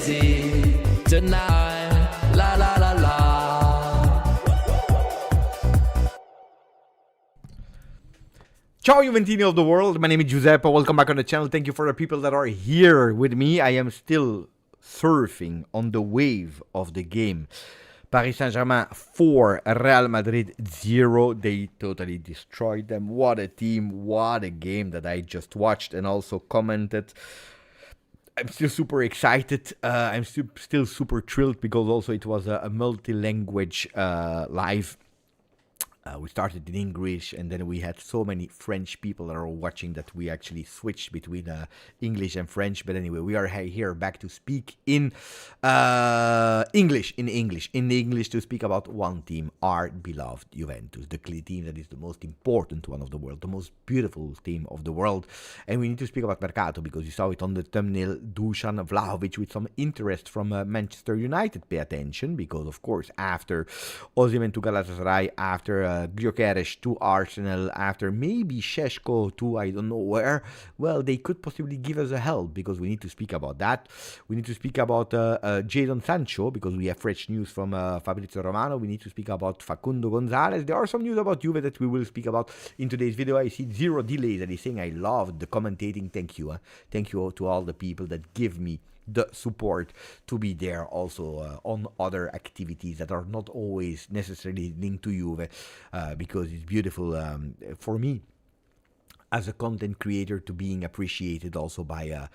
city tonight. La la la la. Ciao Juventini of the world, my name is Giuseppe, welcome back on the channel. Thank you for the people that are here with me. I am still surfing on the wave of the game. Paris Saint-Germain 4, Real Madrid 0. They totally destroyed them. What a team, what a game that I just watched and also commented. I'm still super excited. I'm still super thrilled because also it was a multi-language live. We started in English and then we had so many French people that are watching that we actually switched between English and French. But anyway, we are here back to speak in English to speak about one team, our beloved Juventus, the team that is the most important one of the world, the most beautiful team of the world. And we need to speak about Mercato because you saw it on the thumbnail. Dusan Vlahovic with some interest from Manchester United. Pay attention because, of course, after Osimhen to Galatasaray, after Gyökeres to Arsenal, after maybe Šeško to I don't know where, well, they could possibly give us a help because we need to speak about that. We need to speak about Jadon Sancho because we have fresh news from Fabrizio Romano. We need to speak about Facundo Gonzalez. There are some news about Juve that we will speak about in today's video. I see zero delays that is saying I love the commentating. Thank you. Thank you to all the people that give me the support to be there also on other activities that are not always necessarily linked to Juve because it's beautiful for me as a content creator to being appreciated also by a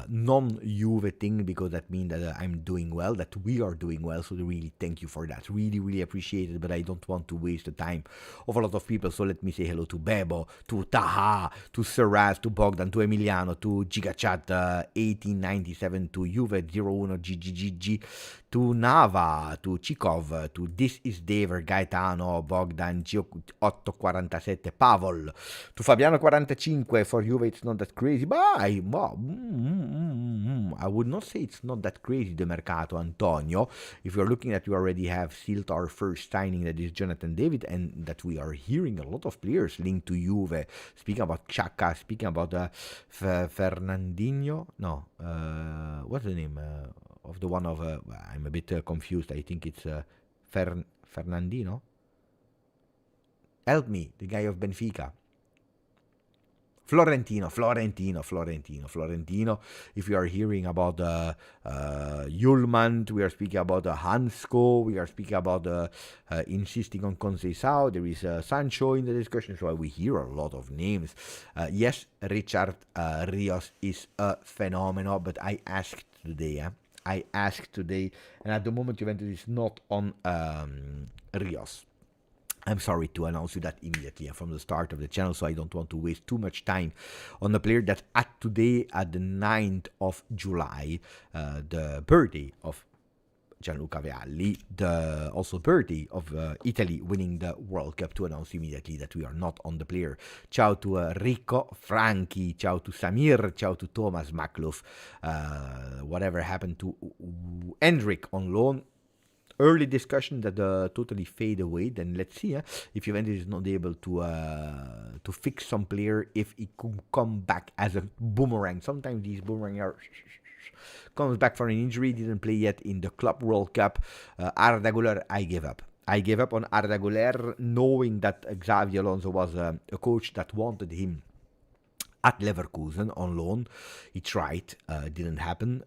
non-Juve thing because that means that I'm doing well, that we are doing well, so really thank you for that, really appreciate it, but I don't want to waste the time of a lot of people, so let me say hello to Bebo, to Taha, to Serraz, to Bogdan, to Emiliano, to Gigachat 1897, to Juve 01 GGGG, to Nava, to Chikov, to This is Dever, Gaetano, Bogdan, G847, Pavol, to Fabiano 45, for Juve it's not that crazy, but I would not say it's not that crazy, the Mercato, Antonio. If you're looking at, we already have sealed our first signing, that is Jonathan David, and that we are hearing a lot of players linked to Juve, speaking about Xhaka, speaking about Fernandinho, no, what's the name of the one of, I'm a bit confused, I think it's Fernandino? Help me, the guy of Benfica. Florentino. If you are hearing about Yulman, we are speaking about Hansko, we are speaking about insisting on Conceicao, there is Sancho in the discussion, so we hear a lot of names. Yes, Richard Rios is a phenomenon, but I asked today, and at the moment Juventus is not on Rios. I'm sorry to announce you that immediately from the start of the channel, so I don't want to waste too much time on a player that today, at the 9th of July, the birthday of Gianluca Vialli, the also birthday of Italy winning the World Cup, to announce immediately that we are not on the player. Ciao to Rico, Frankie, ciao to Samir, ciao to Thomas Makluf. Whatever happened to Hendrik on loan? Early discussion that totally fade away. Then let's see if Juventus is not able to fix some player, if it could come back as a boomerang. Sometimes these boomerang are comes back from an injury, didn't play yet in the Club World Cup. Arda Güler, I gave up. I gave up on Arda Güler, knowing that Xavi Alonso was a coach that wanted him at Leverkusen on loan. He tried, didn't happen,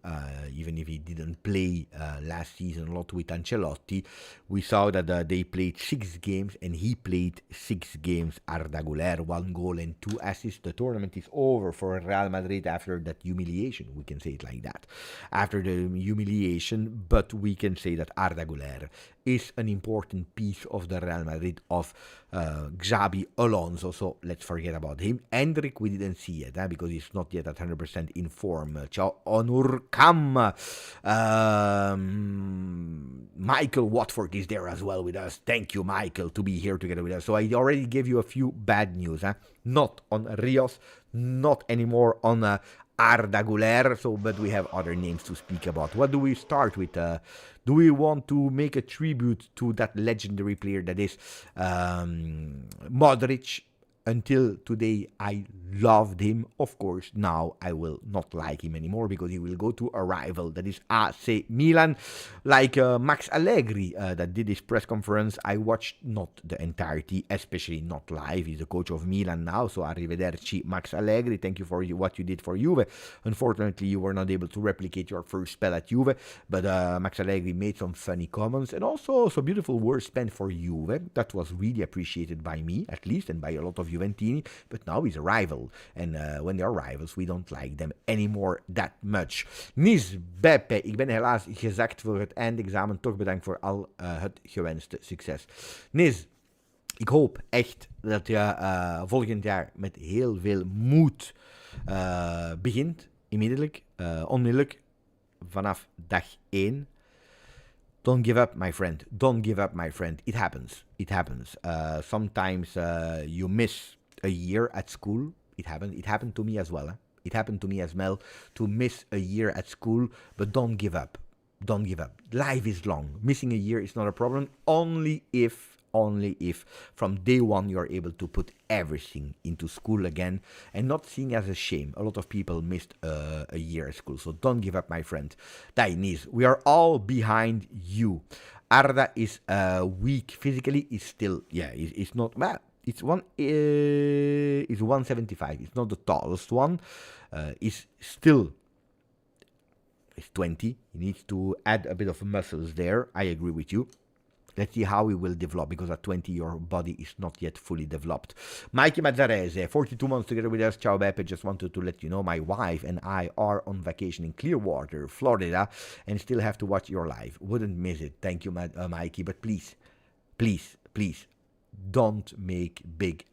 even if he didn't play last season a lot with Ancelotti. We saw that they played 6 games and he played 6 games. Arda Güler, 1 goal and 2 assists. The tournament is over for Real Madrid after that humiliation, we can say it like that. After the humiliation, but we can say that Arda Güler is an important piece of the Real Madrid of Xabi Alonso, so let's forget about him. Hendrik, we didn't see it because he's not yet at 100% in form. Ciao Onur Kam. Michael Watford is there as well with us. Thank you, Michael, to be here together with us. So I already gave you a few bad news. Not on Rios, not anymore on Arda Güler, but we have other names to speak about. What do we start with? Do we want to make a tribute to that legendary player that is Modric? until today, I loved him. Of course, now I will not like him anymore because he will go to a rival, that is AC Milan. Like Max Allegri that did his press conference, I watched not the entirety, especially not live. He's the coach of Milan now, so arrivederci Max Allegri. Thank you for what you did for Juve. Unfortunately, you were not able to replicate your first spell at Juve, but Max Allegri made some funny comments and also some beautiful words spent for Juve. That was really appreciated by me, at least, and by a lot of Juventini, but now he's a rival, and when they are rivals, we don't like them anymore that much. Nis, Beppe, ik ben helaas gezakt voor het eindexamen, toch bedankt voor al het gewenste succes. Nis, ik hoop echt dat je volgend jaar met heel veel moed begint, onmiddellijk, vanaf dag 1. Don't give up, my friend. Don't give up, my friend. It happens. It happens. Sometimes you miss a year at school. It happened. It happened to me as well. It happened to me as well to miss a year at school. But don't give up. Don't give up. Life is long. Missing a year is not a problem. Only if from day one you're able to put everything into school again and not seeing as a shame. A lot of people missed a year at school, so don't give up, my friend. Dainis, we are all behind you. Arda is weak physically. Is still, it's not. Well, it's 175. It's not the tallest one. It's still. It's 20. He needs to add a bit of muscles there. I agree with you. Let's see how he will develop, because at 20 your body is not yet fully developed. Mikey Mazzarese, 42 months together with us. Ciao Beppe, just wanted to let you know my wife and I are on vacation in Clearwater, Florida, and still have to watch your live. Wouldn't miss it. Thank you, Mikey, but please, don't make big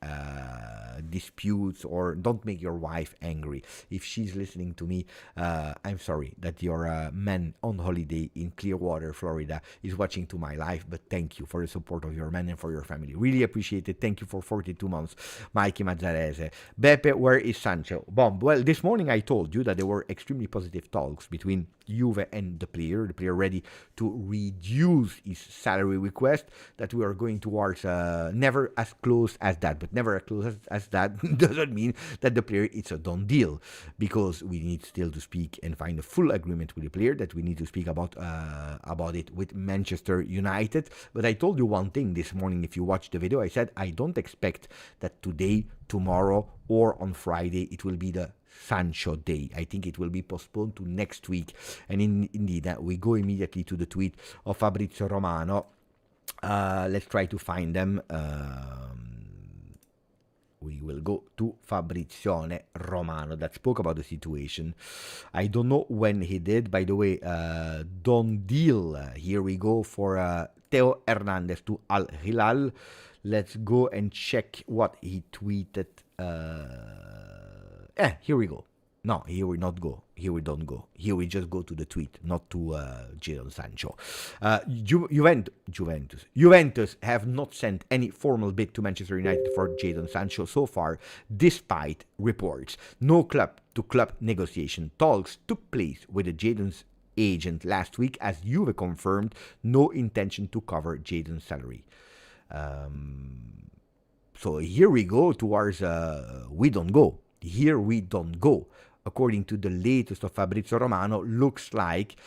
disputes, or don't make your wife angry. If she's listening to me, I'm sorry that your man on holiday in Clearwater, Florida is watching to my live, but thank you for the support of your man and for your family. Really appreciate it. Thank you for 42 months, Mikey Mazzarese. Beppe, where is Sancho? Bomb. Well, this morning I told you that there were extremely positive talks between Juve and the player ready to reduce his salary request, that we are going towards never as close as that, but never as close as that doesn't mean that the player it's a done deal, because we need still to speak and find a full agreement with the player, that we need to speak about it with Manchester United. But I told you one thing this morning, if you watched the video, I said I don't expect that today, tomorrow, or on Friday it will be the Sancho day. I think it will be postponed to next week. And indeed, we go immediately to the tweet of Fabrizio Romano. Let's try to find them. We will go to Fabrizione Romano that spoke about the situation. I don't know when he did. By the way, Don Deal. Here we go for Theo Hernandez to Al Hilal. Let's go and check what he tweeted. Here we go. No, here we not go. Here we don't go. Here we just go to the tweet, not to Jadon Sancho. Juventus have not sent any formal bid to Manchester United for Jadon Sancho so far, despite reports. No club-to-club negotiation talks took place with the Jadon's agent last week, as Juve confirmed no intention to cover Jadon's salary. So here we go towards we don't go. Here we don't go. According to the latest of Fabrizio Romano, looks like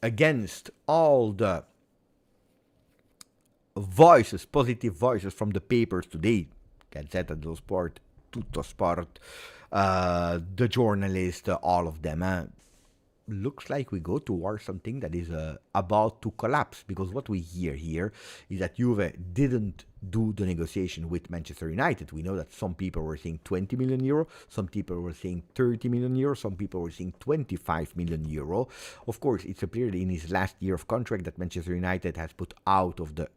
against all the voices, positive voices from the papers today, Gazzetta dello Sport, Tutto Sport, the journalists, all of them, looks like we go towards something that is about to collapse, because what we hear here is that Juve didn't do the negotiation with Manchester United. We know that some people were saying 20 million euro, some people were saying 30 million euro, some people were saying 25 million euro. Of course, it's a player in his last year of contract that Manchester United has put out of the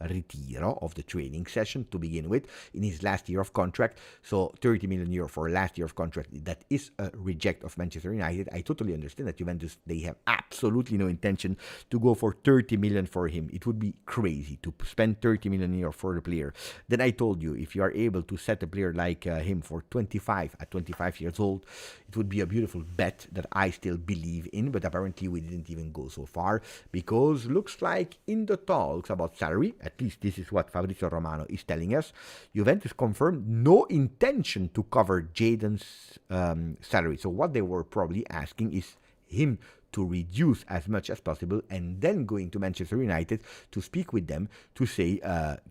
retiro of the training session to begin with in his last year of contract. So 30 million euro for last year of contract, that is a reject of Manchester United. I totally understand that Juventus, they have absolutely no intention to go for 30 million for him. It would be crazy to spend 30 million euro for the player. Then I told you, if you are able to set a player like him for 25 at 25 years old, it would be a beautiful bet that I still believe in. But apparently we didn't even go so far, because looks like in the talks about salary, at least this is what Fabrizio Romano is telling us, Juventus confirmed no intention to cover Jadon's salary. So what they were probably asking is him to reduce as much as possible, and then going to Manchester United to speak with them to say,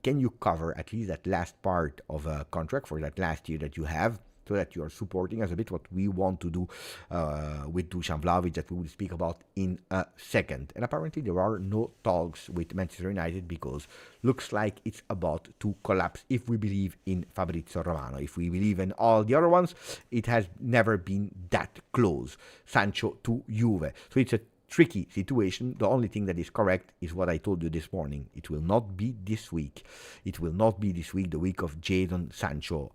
can you cover at least that last part of a contract for that last year that you have, so that you are supporting us a bit, what we want to do with Dusan Vlahovic, that we will speak about in a second. And apparently there are no talks with Manchester United, because looks like it's about to collapse, if we believe in Fabrizio Romano. If we believe in all the other ones, it has never been that close, Sancho to Juve. So it's a tricky situation. The only thing that is correct is what I told you this morning. It will not be this week. It will not be this week, the week of Jadon Sancho.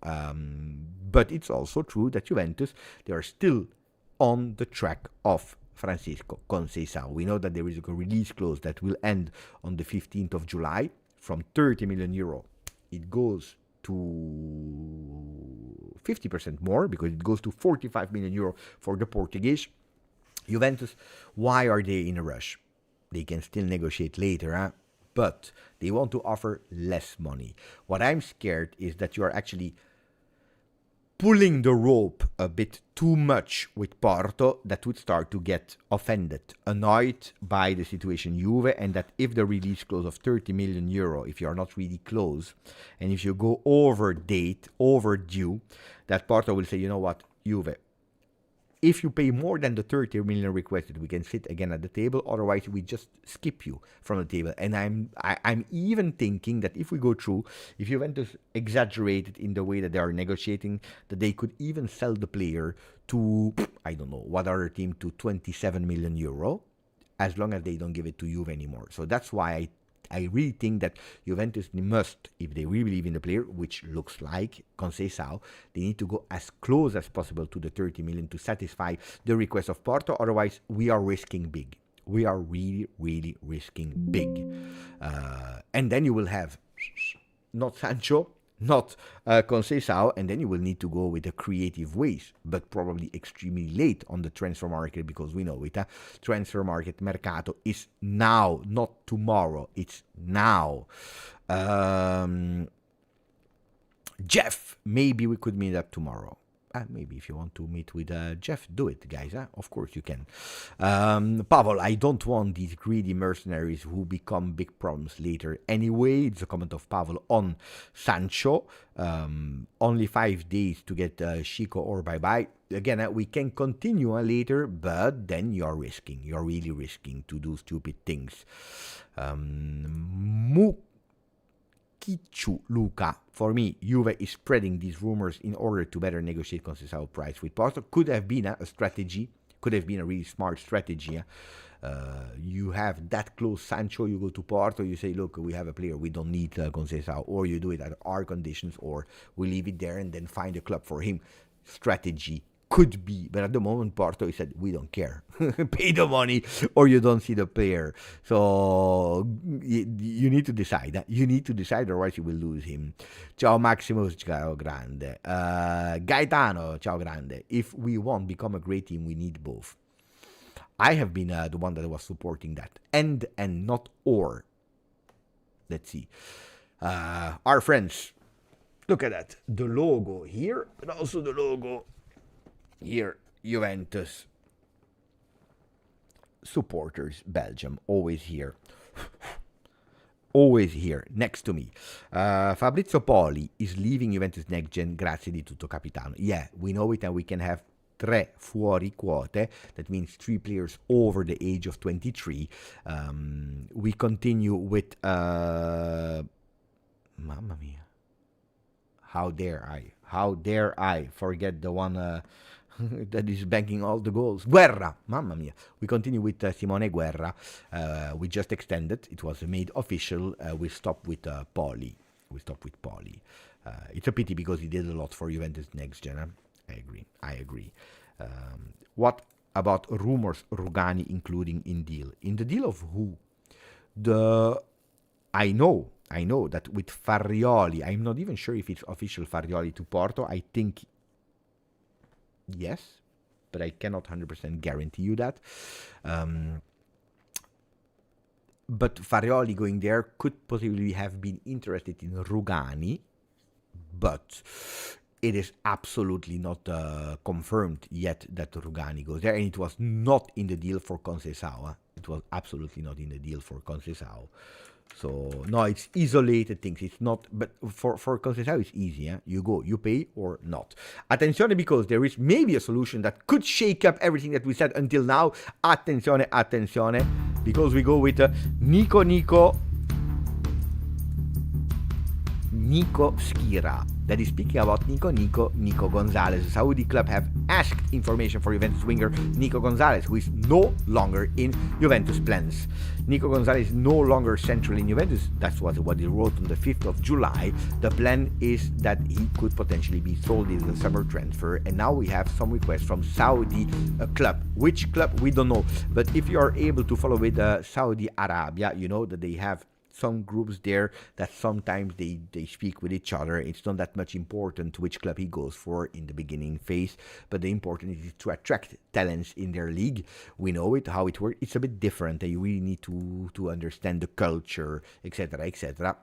But it's also true that Juventus, they are still on the track of Francisco Conceicao. We know that there is a release clause that will end on the 15th of July. From 30 million euro, it goes to 50% more, because it goes to 45 million euro for the Portuguese. Juventus, why are they in a rush? They can still negotiate later, but they want to offer less money. What I'm scared is that you are actually pulling the rope a bit too much with Porto, that would start to get offended, annoyed by the situation Juve, and that if the release clause of 30 million euro, if you are not really close, and if you go overdue, that Porto will say, you know what, Juve, if you pay more than the 30 million requested, we can sit again at the table. Otherwise, we just skip you from the table. And I'm even thinking that if we go through, if Juventus exaggerated in the way that they are negotiating, that they could even sell the player to, I don't know, what other team, to 27 million euro, as long as they don't give it to Juve anymore. So that's why I really think that Juventus must, if they really believe in the player, which looks like Conceicao, they need to go as close as possible to the 30 million to satisfy the request of Porto. Otherwise, we are risking big. We are really, really risking big. And then you will have not Sancho, not Conceicao, and then you will need to go with the creative ways, but probably extremely late on the transfer market, because we know it. Transfer market, Mercato, is now, not tomorrow. It's now. Jeff, maybe we could meet up tomorrow. Maybe if you want to meet with Jeff, do it, guys. Of course you can. Pavel, I don't want these greedy mercenaries who become big problems later. Anyway, it's a comment of Pavel on Sancho. Only 5 days to get Chico or bye-bye. Again, we can continue later, but then you're risking. You're really risking to do stupid things. Kichu Luca, for me, Juve is spreading these rumors in order to better negotiate Conceicao price with Porto. Could have been a strategy, could have been a really smart strategy. You have that close Sancho, you go to Porto, you say, look, we have a player, we don't need Conceicao, or you do it at our conditions, or we leave it there and then find a club for him. Strategy could be, but at the moment Porto said, we don't care. Pay the money or you don't see the player. So you need to decide. You need to decide, otherwise you will lose him. Ciao Maximus, ciao grande. Gaetano, ciao grande. If we want to become a great team, we need both. I have been the one that was supporting that. And not or. Let's see. Our friends, look at that. The logo here, but also the logo here, Juventus supporters, Belgium, always here. Always here, next to me. Fabrizio Poli is leaving Juventus NextGen, grazie di tutto capitano. Yeah, we know it, and we can have 3 fuori quote. That means 3 players over the age of 23. We continue with... Mamma mia. How dare I forget the one... that is banking all the goals. Guerra, mamma mia. We continue with Simone Guerra. We just extended. It was made official. We stopped with Poli. It's a pity because he did a lot for Juventus NextGen. I agree. What about rumors Rugani including in deal? In the deal of who? I know that with Farrioli, I'm not even sure if it's official Farrioli to Porto. I think yes, but I cannot 100% guarantee you that. but Farioli going there could possibly have been interested in Rugani, but it is absolutely not confirmed yet that Rugani goes there, and it was not in the deal for Conceicao. It was absolutely not in the deal for Conceicao. So no, it's isolated things. It's not, but for Conceicao it's easy. You go, you pay or not. Attenzione, because there is maybe a solution that could shake up everything that we said until now. Attenzione, attenzione, because we go with Nico Schira. That is speaking about Nico Gonzalez. Saudi club have asked information for Juventus winger Nico Gonzalez, who is no longer in Juventus plans. Nico Gonzalez is no longer central in Juventus. That's what he wrote on the 5th of July. The plan is that he could potentially be sold in the summer transfer. And now we have some requests from Saudi club. Which club? We don't know. But if you are able to follow with Saudi Arabia, you know that they have some groups there that sometimes they speak with each other. It's not that much important which club he goes for in the beginning phase, but the important is to attract talents in their league. We know it, how it works. It's a bit different. You really need to understand the culture, etc., etc.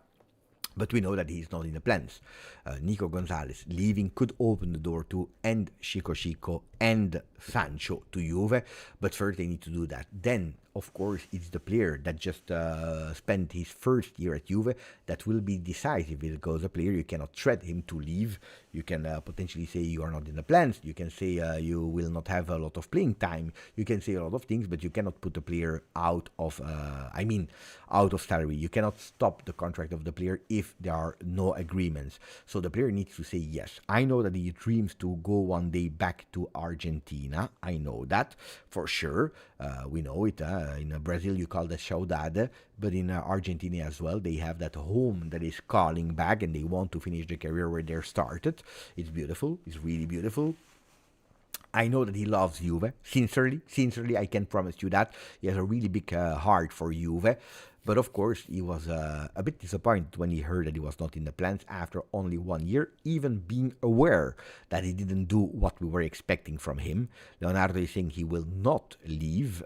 But we know that he's not in the plans. Nico Gonzalez leaving could open the door to and Chico and Sancho to Juve, but first they need to do that. Then, of course, it's the player that just spent his first year at Juve that will be decisive, because a player, you cannot threat him to leave. You can potentially say you are not in the plans. You can say you will not have a lot of playing time. You can say a lot of things, but you cannot put the player out of salary. You cannot stop the contract of the player if there are no agreements. So the player needs to say yes. I know that he dreams to go one day back to Argentina. I know that for sure. We know it. In Brazil, you call that saudade, but in Argentina as well, they have that home that is calling back, and they want to finish the career where they started. It's beautiful. It's really beautiful. I know that he loves Juve. Sincerely, I can promise you that. He has a really big heart for Juve. But of course, he was a bit disappointed when he heard that he was not in the plans after only 1 year, even being aware that he didn't do what we were expecting from him. Leonardo is saying he will not leave,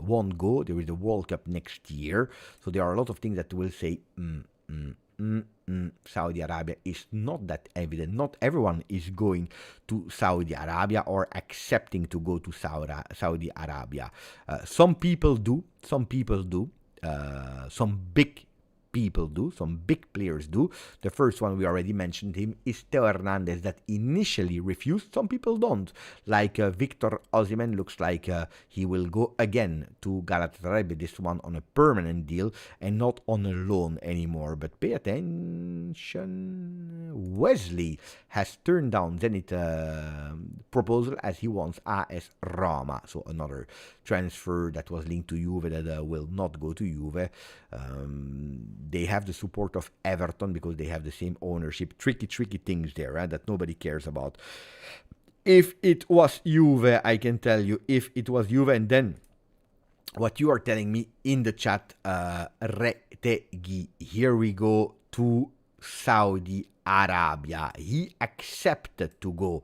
won't go. There is a World Cup next year. So there are a lot of things that will say, Saudi Arabia is not that evident. Not everyone is going to Saudi Arabia or accepting to go to Saudi Arabia. Some people do. Some big people do, some big players do. The first one, we already mentioned him, is Theo Hernandez, that initially refused. Some people don't. Like Victor Osimhen, looks like he will go again to Galatasaray, but this one on a permanent deal and not on a loan anymore. But pay attention, Wesley has turned down Zenit proposal as he wants AS Roma. So another transfer that was linked to Juve that will not go to Juve. They have the support of Everton because they have the same ownership. Tricky things there that nobody cares about. If it was Juve, I can tell you, if it was Juve, and then what you are telling me in the chat, Retegui, here we go to Saudi Arabia. He accepted to go.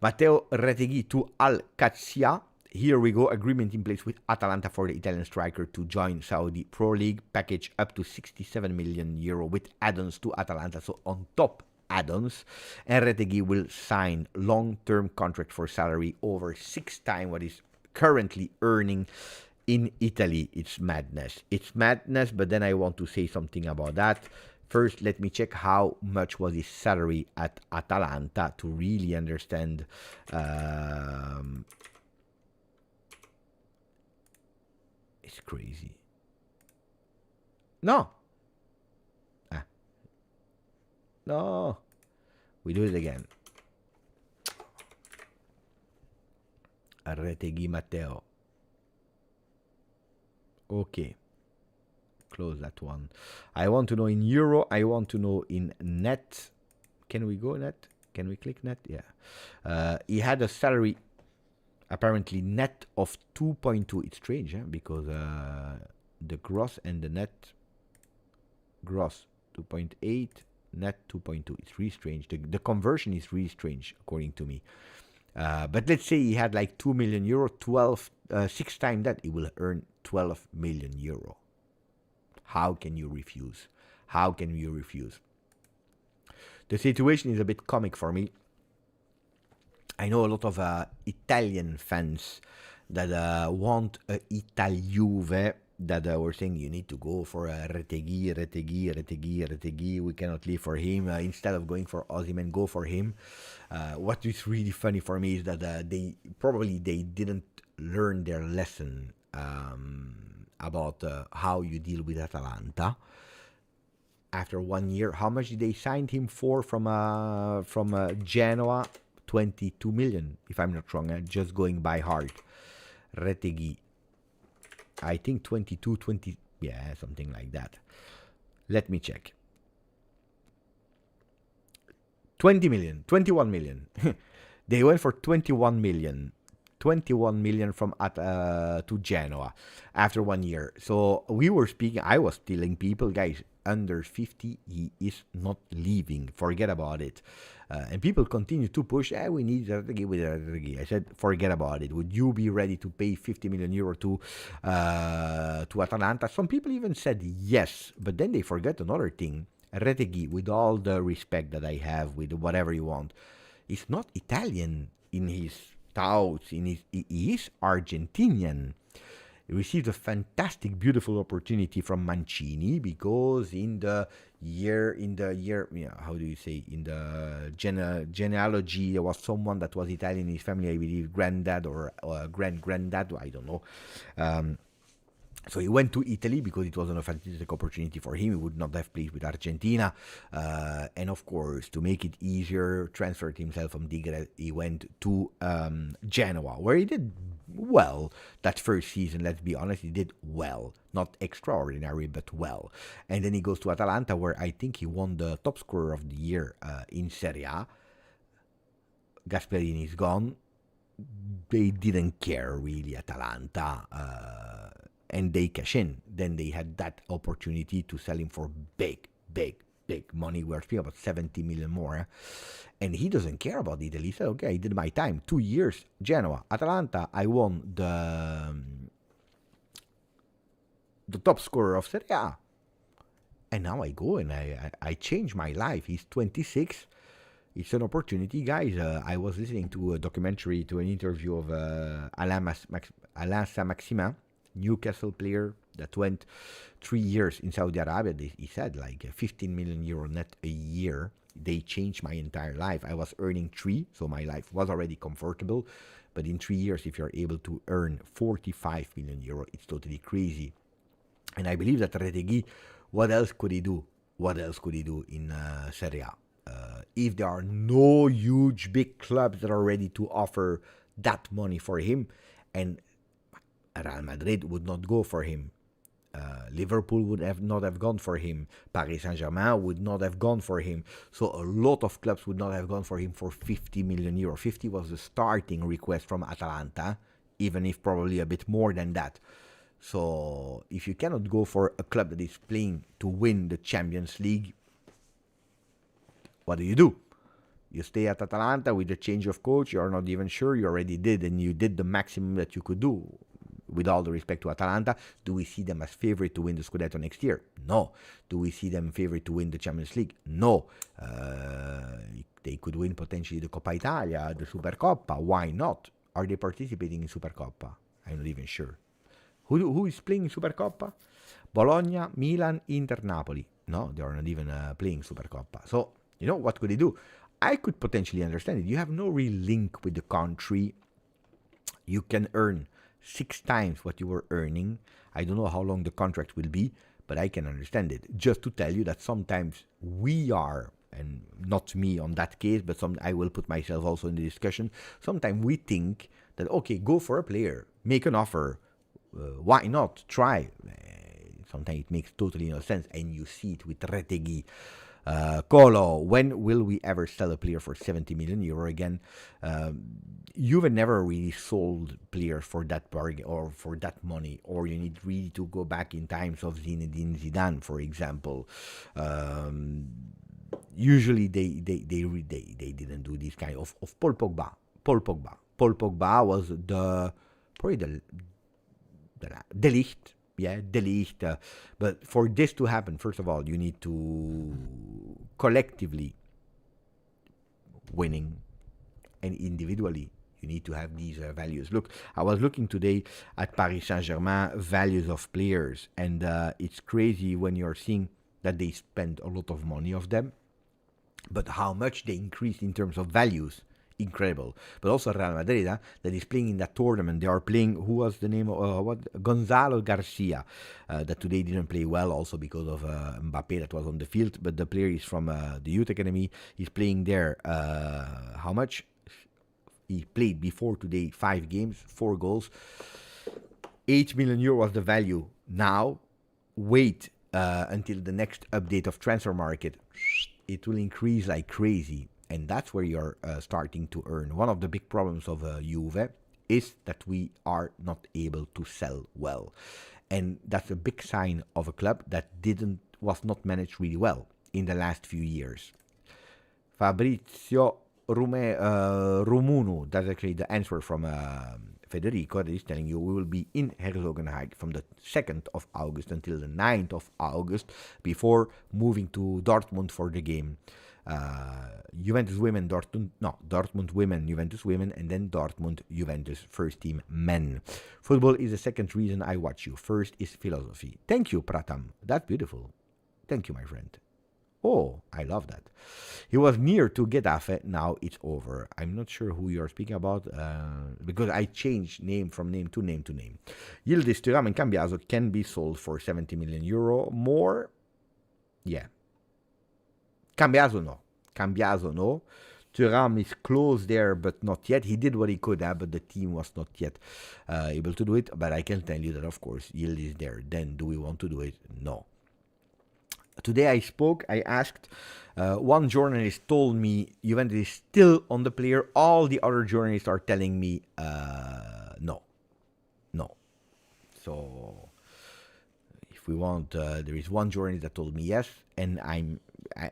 Matteo Retegui to Al-Qadsiya. Here we go, agreement in place with Atalanta for the Italian striker to join Saudi Pro League, package up to 67 million euro with add-ons to Atalanta, so on top add-ons. And Retegui will sign long-term contract for salary over 6 times what is currently earning in Italy. It's madness, but then I want to say something about that. First, let me check how much was his salary at Atalanta to really understand it's crazy. No. No. We do it again. Retegui Matteo. Okay. Close that one. I want to know in euro. I want to know in net. Can we go net? Can we click net? Yeah. He had a salary apparently net of 2.2. It's strange, because the gross and the net, gross 2.8, net 2.2. It's really strange. The conversion is really strange according to me. But let's say he had like 2 million euro, 6 times that, he will earn 12 million euro. How can you refuse? How can you refuse? The situation is a bit comic for me. I know a lot of Italian fans that want Juve that were saying you need to go for Retegui. We cannot leave for him. Instead of going for Osimhen, go for him. What is really funny for me is that they didn't learn their lesson about how you deal with Atalanta. After 1 year, how much did they sign him for from Genoa? 22 million, if I'm not wrong. Just going by heart. Retegui, I think 22, 20, yeah, something like that. Let me check. 20 million, 21 million. They went for 21 million. 21 million from to Genoa after 1 year. So we were speaking, I was telling people, guys, under 50, he is not leaving. Forget about it. And people continue to push, we need Retegui with Retegui. I said, forget about it. Would you be ready to pay 50 million euro to Atalanta? Some people even said yes, but then they forget another thing. Retegui, with all the respect that I have, with whatever you want, is not Italian in his thoughts. He is Argentinian. He received a fantastic, beautiful opportunity from Mancini because in the genealogy, there was someone that was Italian in his family, I believe, granddad or grand-granddad, I don't know. So he went to Italy because it was a fantastic opportunity for him. He would not have played with Argentina. And of course, to make it easier, transferred himself from Tigre. He went to Genoa, where he did well that first season. Let's be honest, he did well. Not extraordinary, but well. And then he goes to Atalanta, where I think he won the top scorer of the year in Serie A. Gasperini is gone. They didn't care, really, Atalanta. And they cash in. Then they had that opportunity to sell him for big money. We're speaking about 70 million more. And he doesn't care about Italy. He said, okay, I did my time. 2 years, Genoa. Atalanta, I won the top scorer of Serie A. And now I go and I change my life. He's 26. It's an opportunity, guys. I was listening to a documentary, to an interview of Alain Saint-Maximin, Newcastle player that went 3 years in Saudi Arabia. He said like 15 million euro net a year. They changed my entire life. I was earning 3, so my life was already comfortable. But in 3 years, if you're able to earn 45 million euro, it's totally crazy. And I believe that Retegui, what else could he do? What else could he do in Serie A? If there are no huge big clubs that are ready to offer that money for him, and Real Madrid would not go for him. Liverpool would not have gone for him. Paris Saint-Germain would not have gone for him. So a lot of clubs would not have gone for him for 50 million euro. 50 was the starting request from Atalanta, even if probably a bit more than that. So if you cannot go for a club that is playing to win the Champions League, what do? You stay at Atalanta with the change of coach. You are not even sure. You already did, and you did the maximum that you could do. With all the respect to Atalanta, do we see them as favorite to win the Scudetto next year? No. Do we see them favorite to win the Champions League? No. They could win potentially the Coppa Italia, the Supercoppa. Why not? Are they participating in Supercoppa? I'm not even sure. Who is playing in Supercoppa? Bologna, Milan, Inter, Napoli. No, they are not even playing Supercoppa. So, what could they do? I could potentially understand it. You have no real link with the country. You can earn 6 times what you were earning. I don't know how long the contract will be, but I can understand it. Just to tell you that sometimes we are, and not me on that case, but I will put myself also in the discussion. Sometimes we think that, okay, go for a player, make an offer. Why not? Try. Sometimes it makes totally no sense, and you see it with Retegui. Colo, when will we ever sell a player for 70 million euro again? Juve never really sold players for that bargain or for that money, or you need really to go back in times of Zinedine Zidane, for example. Usually they didn't do this kind of Paul Pogba. Paul Pogba was probably the De Ligt. yeah, De Ligt. But for this to happen, first of all, you need to collectively winning, and individually you need to have these values. Look, I was looking today at Paris Saint-Germain values of players, and it's crazy when you're seeing that they spend a lot of money of them, but how much they increase in terms of values, incredible. But also Real Madrid, that is playing in that tournament. They are playing, who was the name of Gonzalo Garcia, that today didn't play well also because of Mbappe that was on the field, but the player is from the youth academy. He's playing there. How much? He played before today 5 games, 4 goals. 8 million euro was the value. Now, wait until the next update of transfer market. It will increase like crazy. And that's where you're starting to earn. One of the big problems of Juve is that we are not able to sell well. And that's a big sign of a club that was not managed really well in the last few years. Fabrizio Rumunu, that's actually the answer from Federico, that is telling you we will be in Herzogenrath from the 2nd of August until the 9th of August before moving to Dortmund for the game. Juventus women, Dortmund women, Juventus women, and then Dortmund Juventus first team men. Football is the second reason I watch you. First is philosophy. Thank you, Pratam. That's beautiful. Thank you, my friend. Oh, I love that. He was near to Getafe. Now it's over. I'm not sure who you're speaking about because I changed name from name to name to name. Yildiz, Thuram, and Cambiaso can be sold for 70 million euro more. Yeah. Cambiaso no. Thuram is close there, but not yet. He did what he could have, but the team was not yet able to do it. But I can tell you that, of course, Yield is there. Then do we want to do it? No. Today I asked, one journalist told me Juventus is still on the player. All the other journalists are telling me no. So if we want, there is one journalist that told me yes, and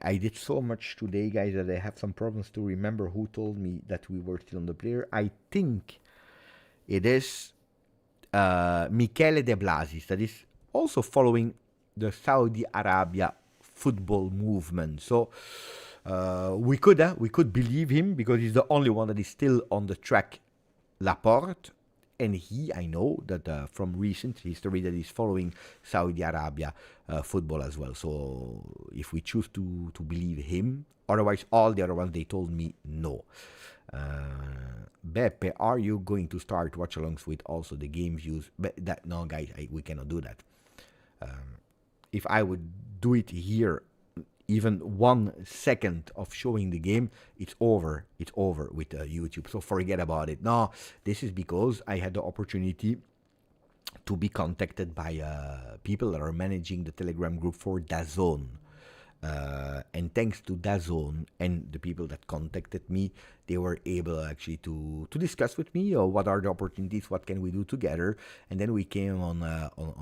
I did so much today, guys, that I have some problems to remember who told me that we were still on the player. I think it is Michele De Blasis, that is also following the Saudi Arabia football movement. So we could believe him because he's the only one that is still on the track. Laporte, and I know that from recent history that he's following Saudi Arabia football as well. So if we choose to believe him, otherwise all the other ones they told me no. Beppe, are you going to start watch-alongs with also the game views? But no, guys, we cannot do that. If I would do it here, even 1 second of showing the game, it's over with YouTube. So forget about it. No, this is because I had the opportunity to be contacted by people that are managing the Telegram group for DAZN. And thanks to DAZN and the people that contacted me, they were able actually to discuss with me what are the opportunities, what can we do together, and then we came on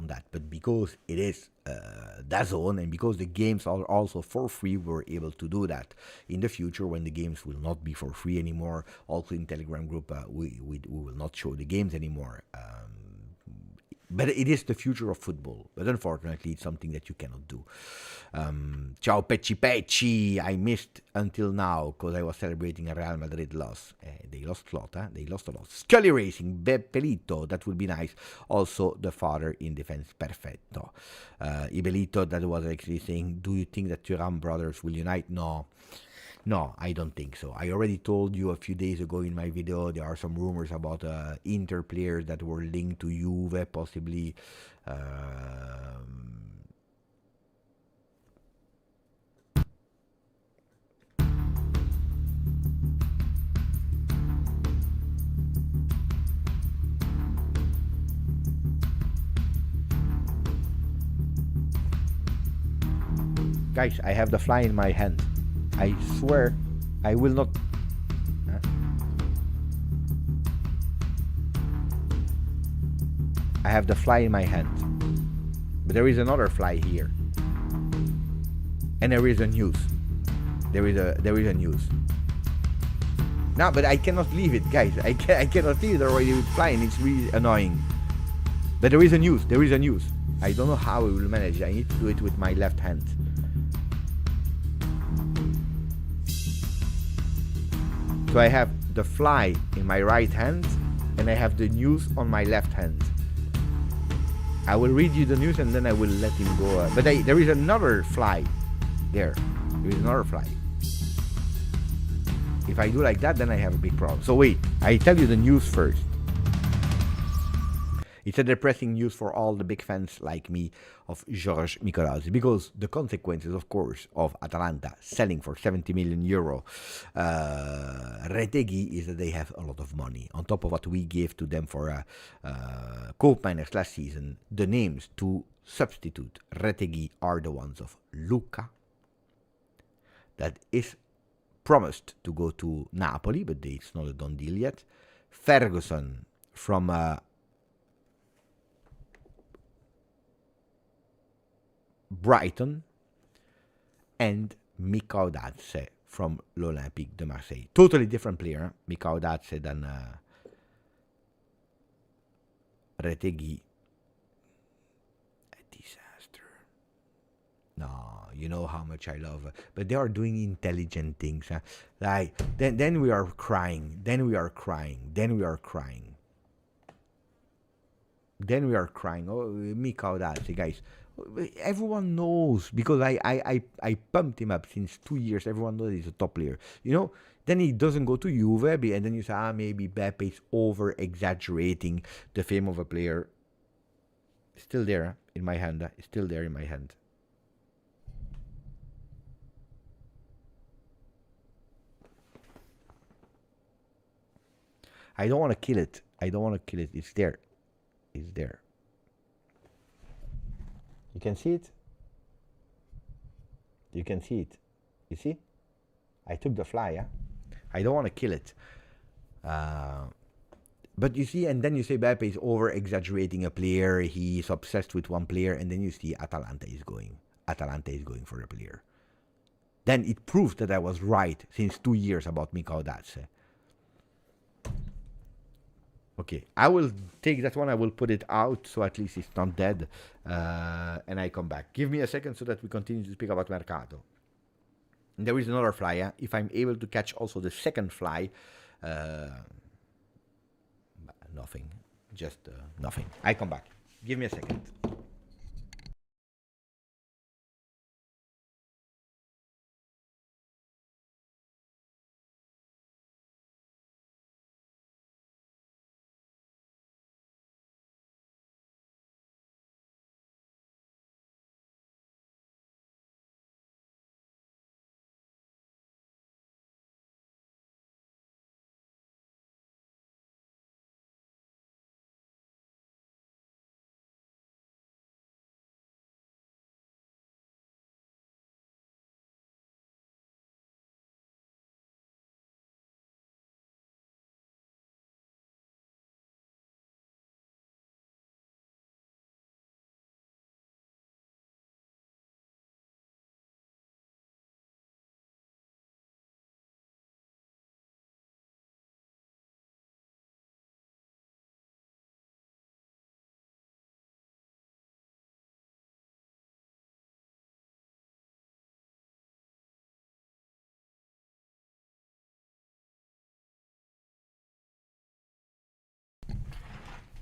that. But because it is DAZN and because the games are also for free, we're able to do that. In the future, when the games will not be for free anymore, also in Telegram group, we will not show the games anymore. But it is the future of football. But unfortunately, it's something that you cannot do. Ciao Pecci. I missed until now because I was celebrating a Real Madrid loss. They lost a lot, They lost a lot. Scully Racing, Belito, that would be nice. Also, the father in defense, perfetto. Ibelito, that was actually saying, do you think that Thuram brothers will unite? No, I don't think so. I already told you a few days ago in my video, there are some rumors about Inter players that were linked to Juve, possibly. Guys, I have the fly in my hand. I swear I will not. I have the fly in my hand. But there is another fly here. And there is a news. There is a news. No, but I cannot leave it, guys. I cannot leave it already with flying. It's really annoying. But there is a news. I don't know how I will manage. I need to do it with my left hand. So I have the fly in my right hand and I have the news on my left hand. I will read you the news and then I will let him go. But there is another fly there. There is another fly. If I do like that, then I have a big problem. So wait, I tell you the news first. It's a depressing news for all the big fans like me of George Mikolas, because the consequences, of course, of Atalanta selling for 70 million euro Retegui is that they have a lot of money. On top of what we gave to them for Koopmeiners last season, the names to substitute Retegui are the ones of Luca, that is promised to go to Napoli, but it's not a done deal yet. Ferguson from Brighton, and Mika Odatse from l'Olympique de Marseille. Totally different player, Mika Odatse, than Retegui. A disaster. No, you know how much I love, but they are doing intelligent things. Huh? Like then we are crying. Then we are crying. Then we are crying. Then we are crying. Oh, Mika Odatse, guys. Everyone knows, because I pumped him up since 2 years. Everyone knows he's a top player. You know, then he doesn't go to Juve, and then you say, maybe Beppe is over-exaggerating the fame of a player. It's still there in my hand. It's still there in my hand. I don't want to kill it. I don't want to kill it. It's there. It's there. You can see it? You can see it. You see? I took the fly, yeah? I don't want to kill it. But you see, and then you say Beppe is over-exaggerating a player. He's obsessed with one player. And then you see Atalanta is going. Atalanta is going for a player. Then it proves that I was right since 2 years about Mika Odatse. Okay, I will take that one. I will put it out so at least it's not dead. And I come back. Give me a second so that we continue to speak about Mercato. And there is another fly. Yeah? If I'm able to catch also the second fly, nothing. Just nothing. I come back. Give me a second.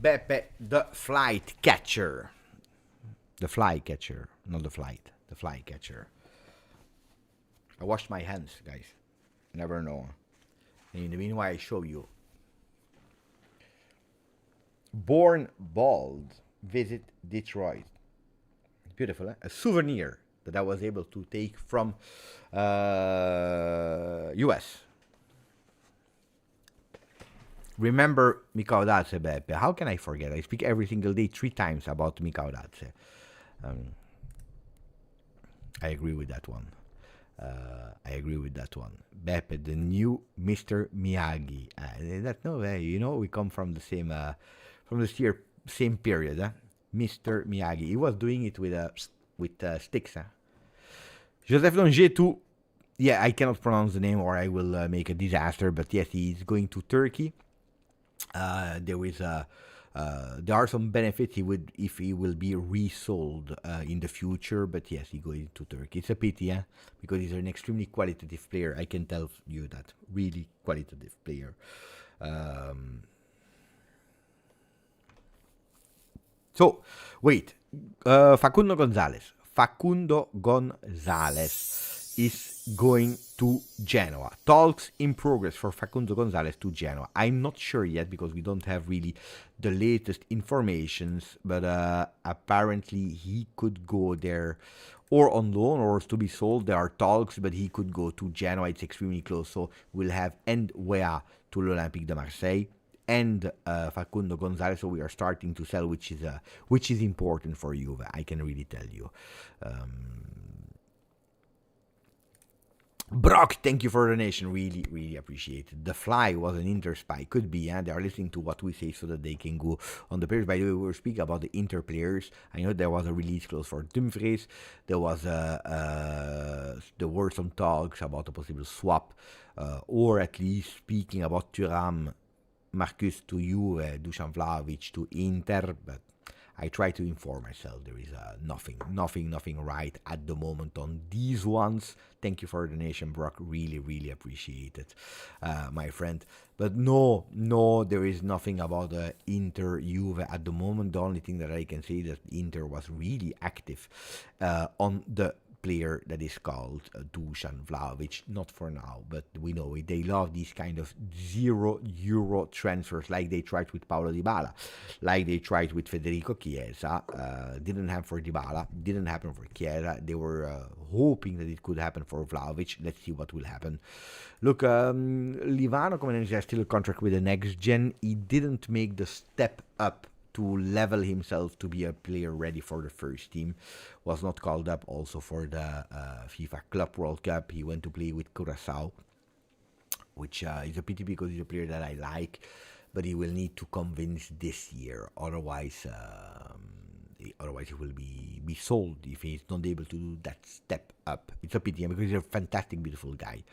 Beppe, the flight catcher. The fly catcher, not the flight. The fly catcher. I washed my hands, guys. Never know. And in the meanwhile, I show you. Born bald, visit Detroit. Beautiful, eh? A souvenir that I was able to take from US. Remember Mika Odatse, Beppe. How can I forget? I speak every single day 3 times about Mika Odatse. I agree with that one. Beppe, the new Mr. Miyagi. You know, we come from the same same period. Mr. Miyagi. He was doing it with sticks. Joseph Longier too. Yeah, I cannot pronounce the name or I will make a disaster. But yes, he's going to Turkey. There is a There are some benefits if he will be resold in the future, but yes, he goes to Turkey. It's a pity, because he's an extremely qualitative player. I can tell you that, really qualitative player. So wait, Facundo Gonzalez. Facundo Gonzalez is going to Genoa. Talks in progress for Facundo Gonzalez to Genoa. I'm not sure yet because we don't have really the latest informations, but apparently he could go there or on loan or to be sold. There are talks, but he could go to Genoa. It's extremely close. So we'll have Ndwea to l'Olympique de Marseille and Facundo Gonzalez. So we are starting to sell, which is important for Juve. I can really tell you. Brock, thank you for the donation. Really, really appreciate it. The Fly was an Inter spy. Could be, They are listening to what we say so that they can go on the players. By the way, we were speaking about the Inter players. I know there was a release clause for Dumfries. There were some talks about a possible swap, or at least speaking about Thuram, Marcus to Juve, Dusan Vlahovic to Inter, but I try to inform myself. There is nothing right at the moment on these ones. Thank you for the donation, Brock. Really, really appreciate it, my friend. But no, there is nothing about Inter Juve at the moment. The only thing that I can say is that Inter was really active on the player that is called Dusan Vlahovic. Not for now, but we know it. They love these kind of €0 transfers, like they tried with Paulo Dybala, like they tried with Federico Chiesa. Didn't happen for Dybala, didn't happen for Chiesa. They were hoping that it could happen for Vlahovic. Let's see what will happen. Look, Livano Comenes has still a contract with the NextGen. He didn't make the step up to level himself to be a player ready for the first team. Was not called up also for the FIFA Club World Cup. He went to play with Curaçao, which is a pity because he's a player that I like, but he will need to convince this year. Otherwise he will be sold if he's not able to do that step up. It's a pity because he's a fantastic, beautiful guy.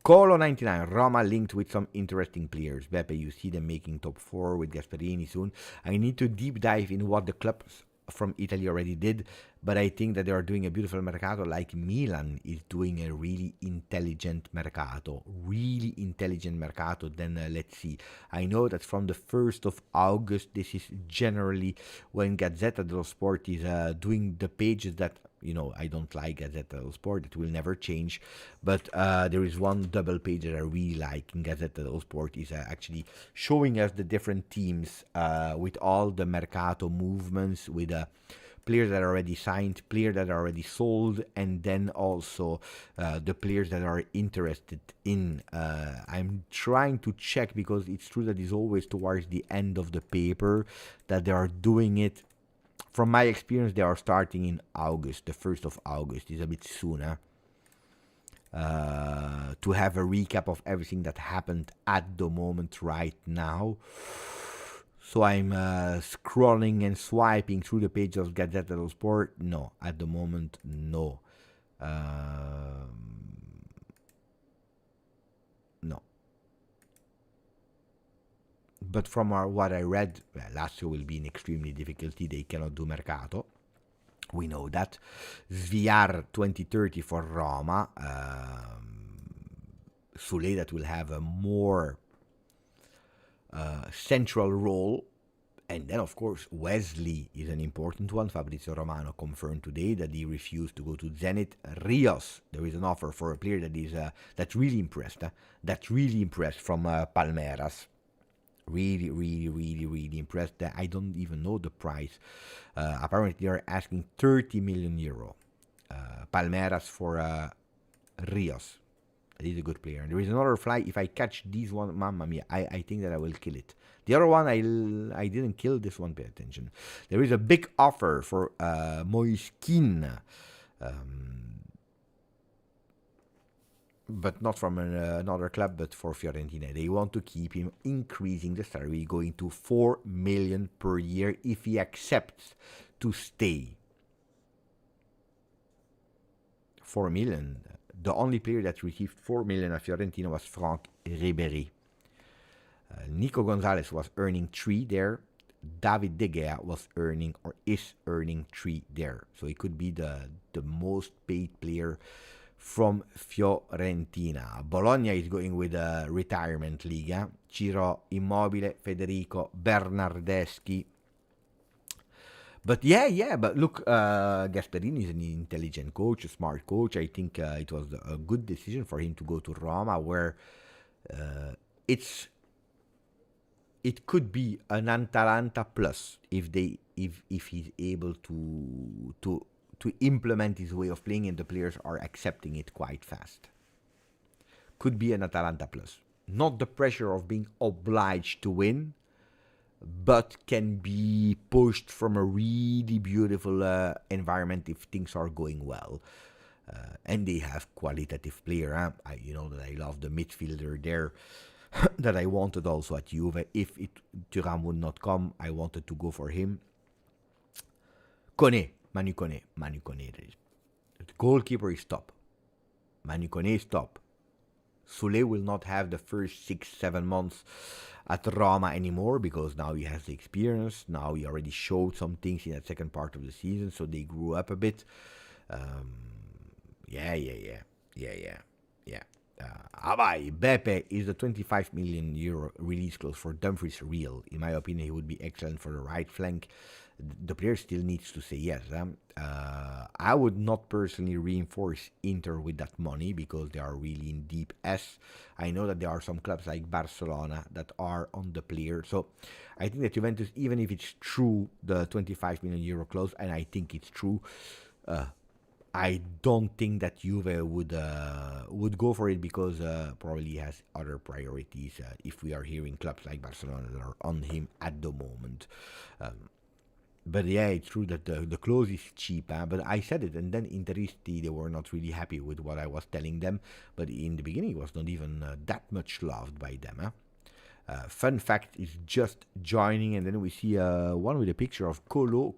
Colo 99, Roma linked with some interesting players. Beppe, you see them making top 4 with Gasperini soon. I need to deep dive in what the clubs from Italy already did, but I think that they are doing a beautiful Mercato, like Milan is doing a really intelligent Mercato. Then let's see. I know that from the 1st of August, this is generally when Gazzetta dello Sport is doing the pages that, I don't like Gazzetta dello Sport. It will never change. But there is one double page that I really like in Gazzetta dello Sport. Is actually showing us the different teams with all the Mercato movements, with players that are already signed, players that are already sold, and then also the players that are interested in. I'm trying to check because it's true that it's always towards the end of the paper that they are doing it. From my experience, they are starting in August. The 1st of August is a bit sooner. To have a recap of everything that happened at the moment right now. So I'm scrolling and swiping through the page of Gazzetta dello Sport. No, at the moment, no. No. But from what I read, Lazio will be in extremely difficulty. They cannot do Mercato. We know that. Sviar 2030 for Roma. Sule that will have a more central role. And then, of course, Wesley is an important one. Fabrizio Romano confirmed today that he refused to go to Zenit. Rios, there is an offer for a player that is that's really impressed. That's really impressed from Palmeiras. Really, really, really, really impressed. I don't even know the price. Apparently, they are asking 30 million euro. Palmeiras for Rios. He's a good player. And there is another fly. If I catch this one, mamma mia, I think that I will kill it. The other one, I didn't kill. This one, pay attention. There is a big offer for Moiskin. But not from another club, but for Fiorentina. They want to keep him, increasing the salary, going to 4 million per year if he accepts to stay. 4 million. The only player that received 4 million at Fiorentina was Franck Ribéry. Nico Gonzalez was earning 3 there. David De Gea was earning or is earning 3 there. So he could be the most paid player from Fiorentina. Bologna is going with a retirement league. Ciro Immobile, Federico Bernardeschi. But but look, Gasperini is an intelligent coach, a smart coach. I think it was a good decision for him to go to Roma, where it could be an Atalanta plus if he's able to implement his way of playing and the players are accepting it quite fast. Could be an Atalanta plus. Not the pressure of being obliged to win, but can be pushed from a really beautiful environment if things are going well. And they have qualitative player. You know that I love the midfielder there that I wanted also at Juve. If Thuram would not come, I wanted to go for him. Manu Kone. The goalkeeper is top. Manu Kone is top. Sule will not have the first 6-7 months at Roma anymore because now he has the experience. Now he already showed some things in that second part of the season, so they grew up a bit. Beppe is the 25 million euro release clause for Dumfries real. In my opinion, he would be excellent for the right flank. The player still needs to say yes. I would not personally reinforce Inter with that money because they are really in deep S. I know that there are some clubs like Barcelona that are on the player. So I think that Juventus, even if it's true, the 25 million euro clause, and I think it's true, I don't think that Juve would go for it because probably he has other priorities. If we are hearing clubs like Barcelona that are on him at the moment. But yeah, it's true that the clause is cheap, but I said it, and then Interisti, they were not really happy with what I was telling them, but in the beginning it was not even that much loved by them. Fun fact is just joining, and then we see one with a picture of Colo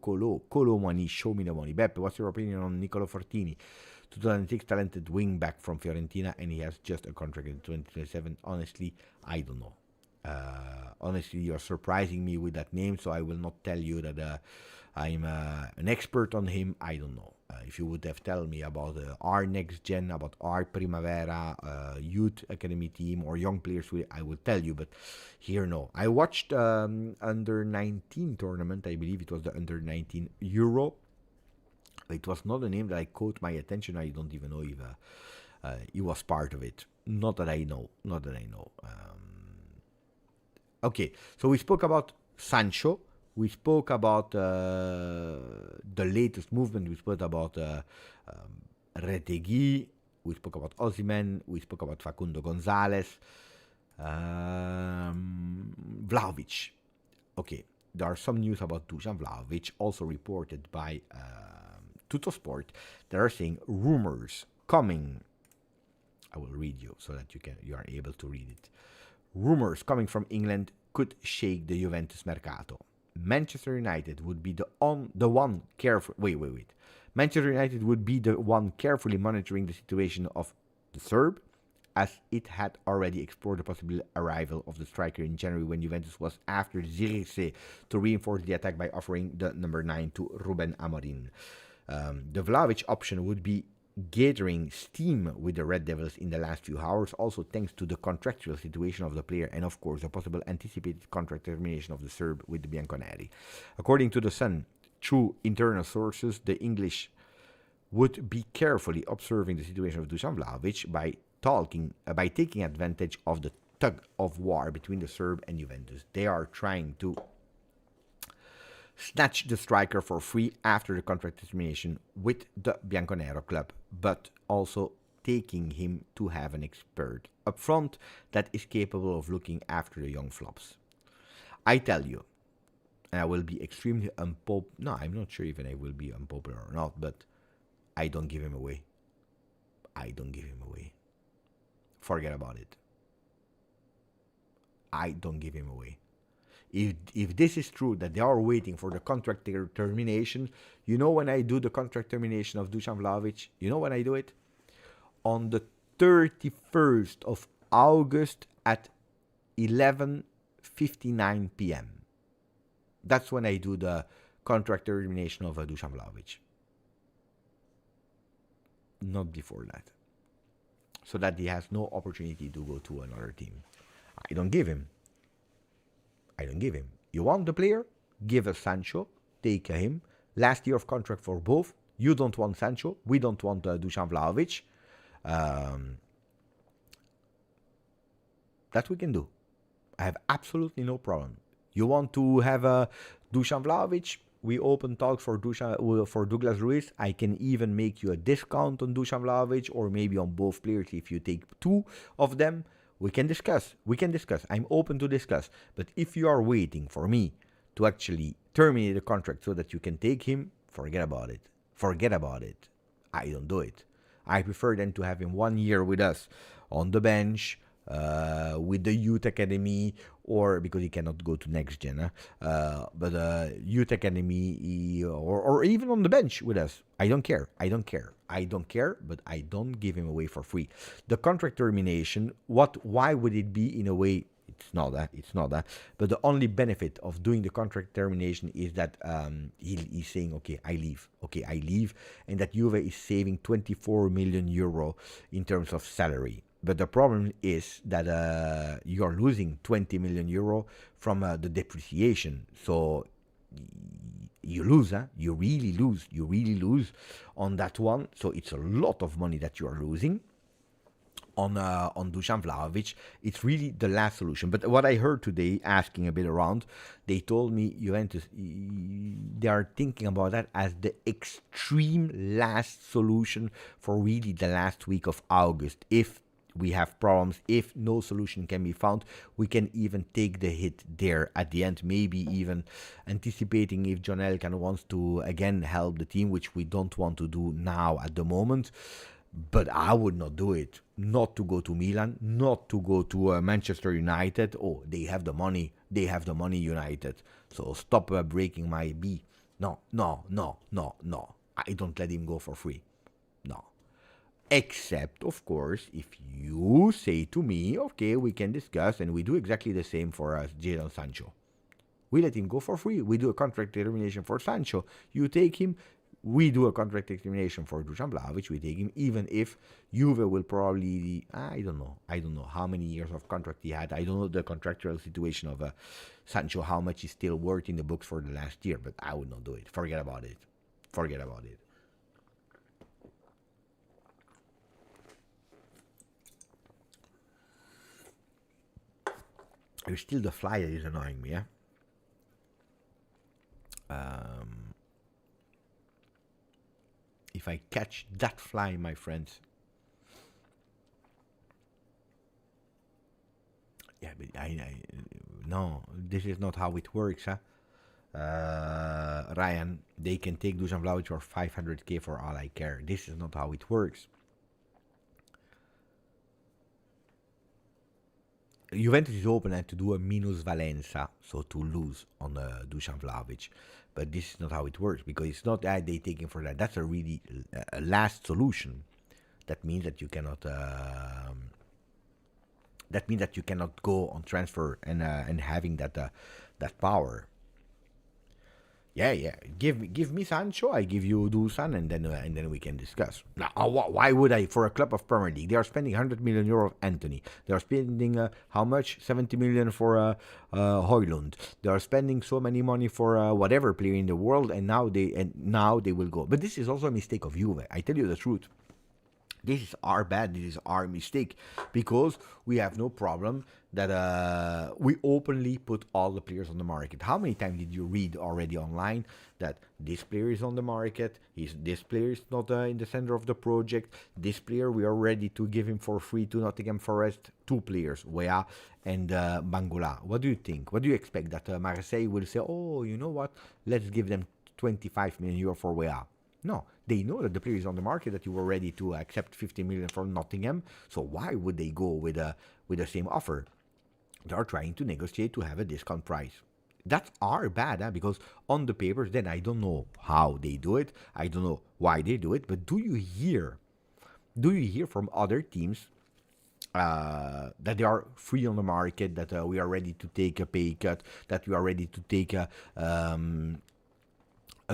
money, show me the money. Beppe, what's your opinion on Nicolo Fortini? 2006 talented wing back from Fiorentina, and he has just a contract in 2027. Honestly, I don't know. Honestly, you're surprising me with that name, so I will not tell you that I'm an expert on him. I don't know. If you would have told me about our NextGen, about our Primavera youth academy team or young players, I will tell you, but here no. I watched under 19 tournament. I believe it was the under 19 Euro. It was not a name that I caught my attention. I don't even know if he was part of it. Not that I know. Okay, so we spoke about Sancho, we spoke about the latest movement, we spoke about Retegui, we spoke about Osimhen, we spoke about Facundo Gonzalez, Vlahovic. Okay, there are some news about Dusan Vlahovic, also reported by Tuttosport, that are saying rumors coming. I will read you so that you are able to read it. Rumors coming from England could shake the Juventus Mercato. Manchester United would be the one carefully. Wait. Manchester United would be the one carefully monitoring the situation of the Serb, as it had already explored the possible arrival of the striker in January when Juventus was after Zirkzee to reinforce the attack by offering the number 9 to Ruben Amorim. The Vlahovic option would be gathering steam with the Red Devils in the last few hours, also thanks to the contractual situation of the player and of course the possible anticipated contract termination of the Serb with the Bianconeri. According to The Sun, through internal sources, the English would be carefully observing the situation of Dusan Vlahovic by taking advantage of the tug of war between the Serb and Juventus. They are trying to snatch the striker for free after the contract termination with the Bianconero club, but also taking him to have an expert up front that is capable of looking after the young flops. I tell you, and I will be extremely unpopular. No, I'm not sure even I will be unpopular or not, but I don't give him away. Forget about it. I don't give him away. If this is true, that they are waiting for the contract termination, you know when I do the contract termination of Dusan Vlahovic? You know when I do it? On the 31st of August at 11 12:59 p.m. That's when I do the contract termination of Dusan Vlahovic. Not before that. So that he has no opportunity to go to another team. I don't give him. You want the player? Give us Sancho. Take him. Last year of contract for both. You don't want Sancho. We don't want Dusan Vlahovic. That we can do. I have absolutely no problem. You want to have Dusan Vlahovic? We open talks for Douglas Luiz. I can even make you a discount on Dusan Vlahovic, or maybe on both players if you take two of them. We can discuss. I'm open to discuss. But if you are waiting for me to actually terminate the contract so that you can take him, forget about it. I don't do it. I prefer then to have him 1 year with us on the bench, with the youth academy, or because he cannot go to NextGen, but youth academy, or even on the bench with us. I don't care, but I don't give him away for free. The contract termination, why would it be in a way? It's not that. But the only benefit of doing the contract termination is that he's saying, okay, I leave, and that Juve is saving 24 million euro in terms of salary. But the problem is that you are losing 20 million euro from the depreciation. So you lose, you really lose on that one. So it's a lot of money that you are losing on Dusan Vlahovic. It's really the last solution. But what I heard today, asking a bit around, they told me Juventus, they are thinking about that as the extreme last solution for really the last week of August. If we have problems, if no solution can be found, we can even take the hit there at the end, maybe even anticipating if John Elkann wants to again help the team, which we don't want to do now at the moment. But I would not do it. Not to go to Milan, not to go to Manchester United. Oh, they have the money, United. So stop breaking my B. No. I don't let him go for free. No. Except, of course, if you say to me, okay, we can discuss, and we do exactly the same for Jadon Sancho. We let him go for free. We do a contract termination for Sancho. You take him. We do a contract termination for Dusan Vlahovic. We take him, even if Juve will probably, I don't know how many years of contract he had. I don't know the contractual situation of Sancho, how much he's still worth in the books for the last year, but I would not do it. Forget about it. There's still the fly that is annoying me, If I catch that fly, my friends. Yeah, but no, this is not how it works, Ryan, they can take Dusan Vlahovic for 500k for all I care. This is not how it works. Juventus is open to do a minus Valenza, so to lose on Dusan Vlahovic. But this is not how it works, because it's not that they take him for that. That's a really last solution. That means that you cannot. That means that you cannot go on transfer and having that power. Yeah. Give me Sancho. I give you Dusan, and then we can discuss. Now, why would I, for a club of Premier League? They are spending 100 million euro of Anthony. They are spending how much? 70 million for Højlund. They are spending so many money for whatever player in the world, and now they will go. But this is also a mistake of Juve. I tell you the truth. This is our bad. This is our mistake, because we have no problem that we openly put all the players on the market. How many times did you read already online that this player is on the market? This player is not in the center of the project. This player, we are ready to give him for free to Nottingham Forest. 2 players, Weah and Bangola. What do you think? What do you expect? That Marseille will say, oh, you know what? Let's give them 25 million euro for Weah. No, they know that the player is on the market, that you were ready to accept 50 million from Nottingham. So why would they go with the same offer? They are trying to negotiate to have a discount price. That's our bad, because on the papers, then I don't know how they do it. I don't know why they do it. But do you hear from other teams that they are free on the market, that we are ready to take a pay cut, that we are ready to take a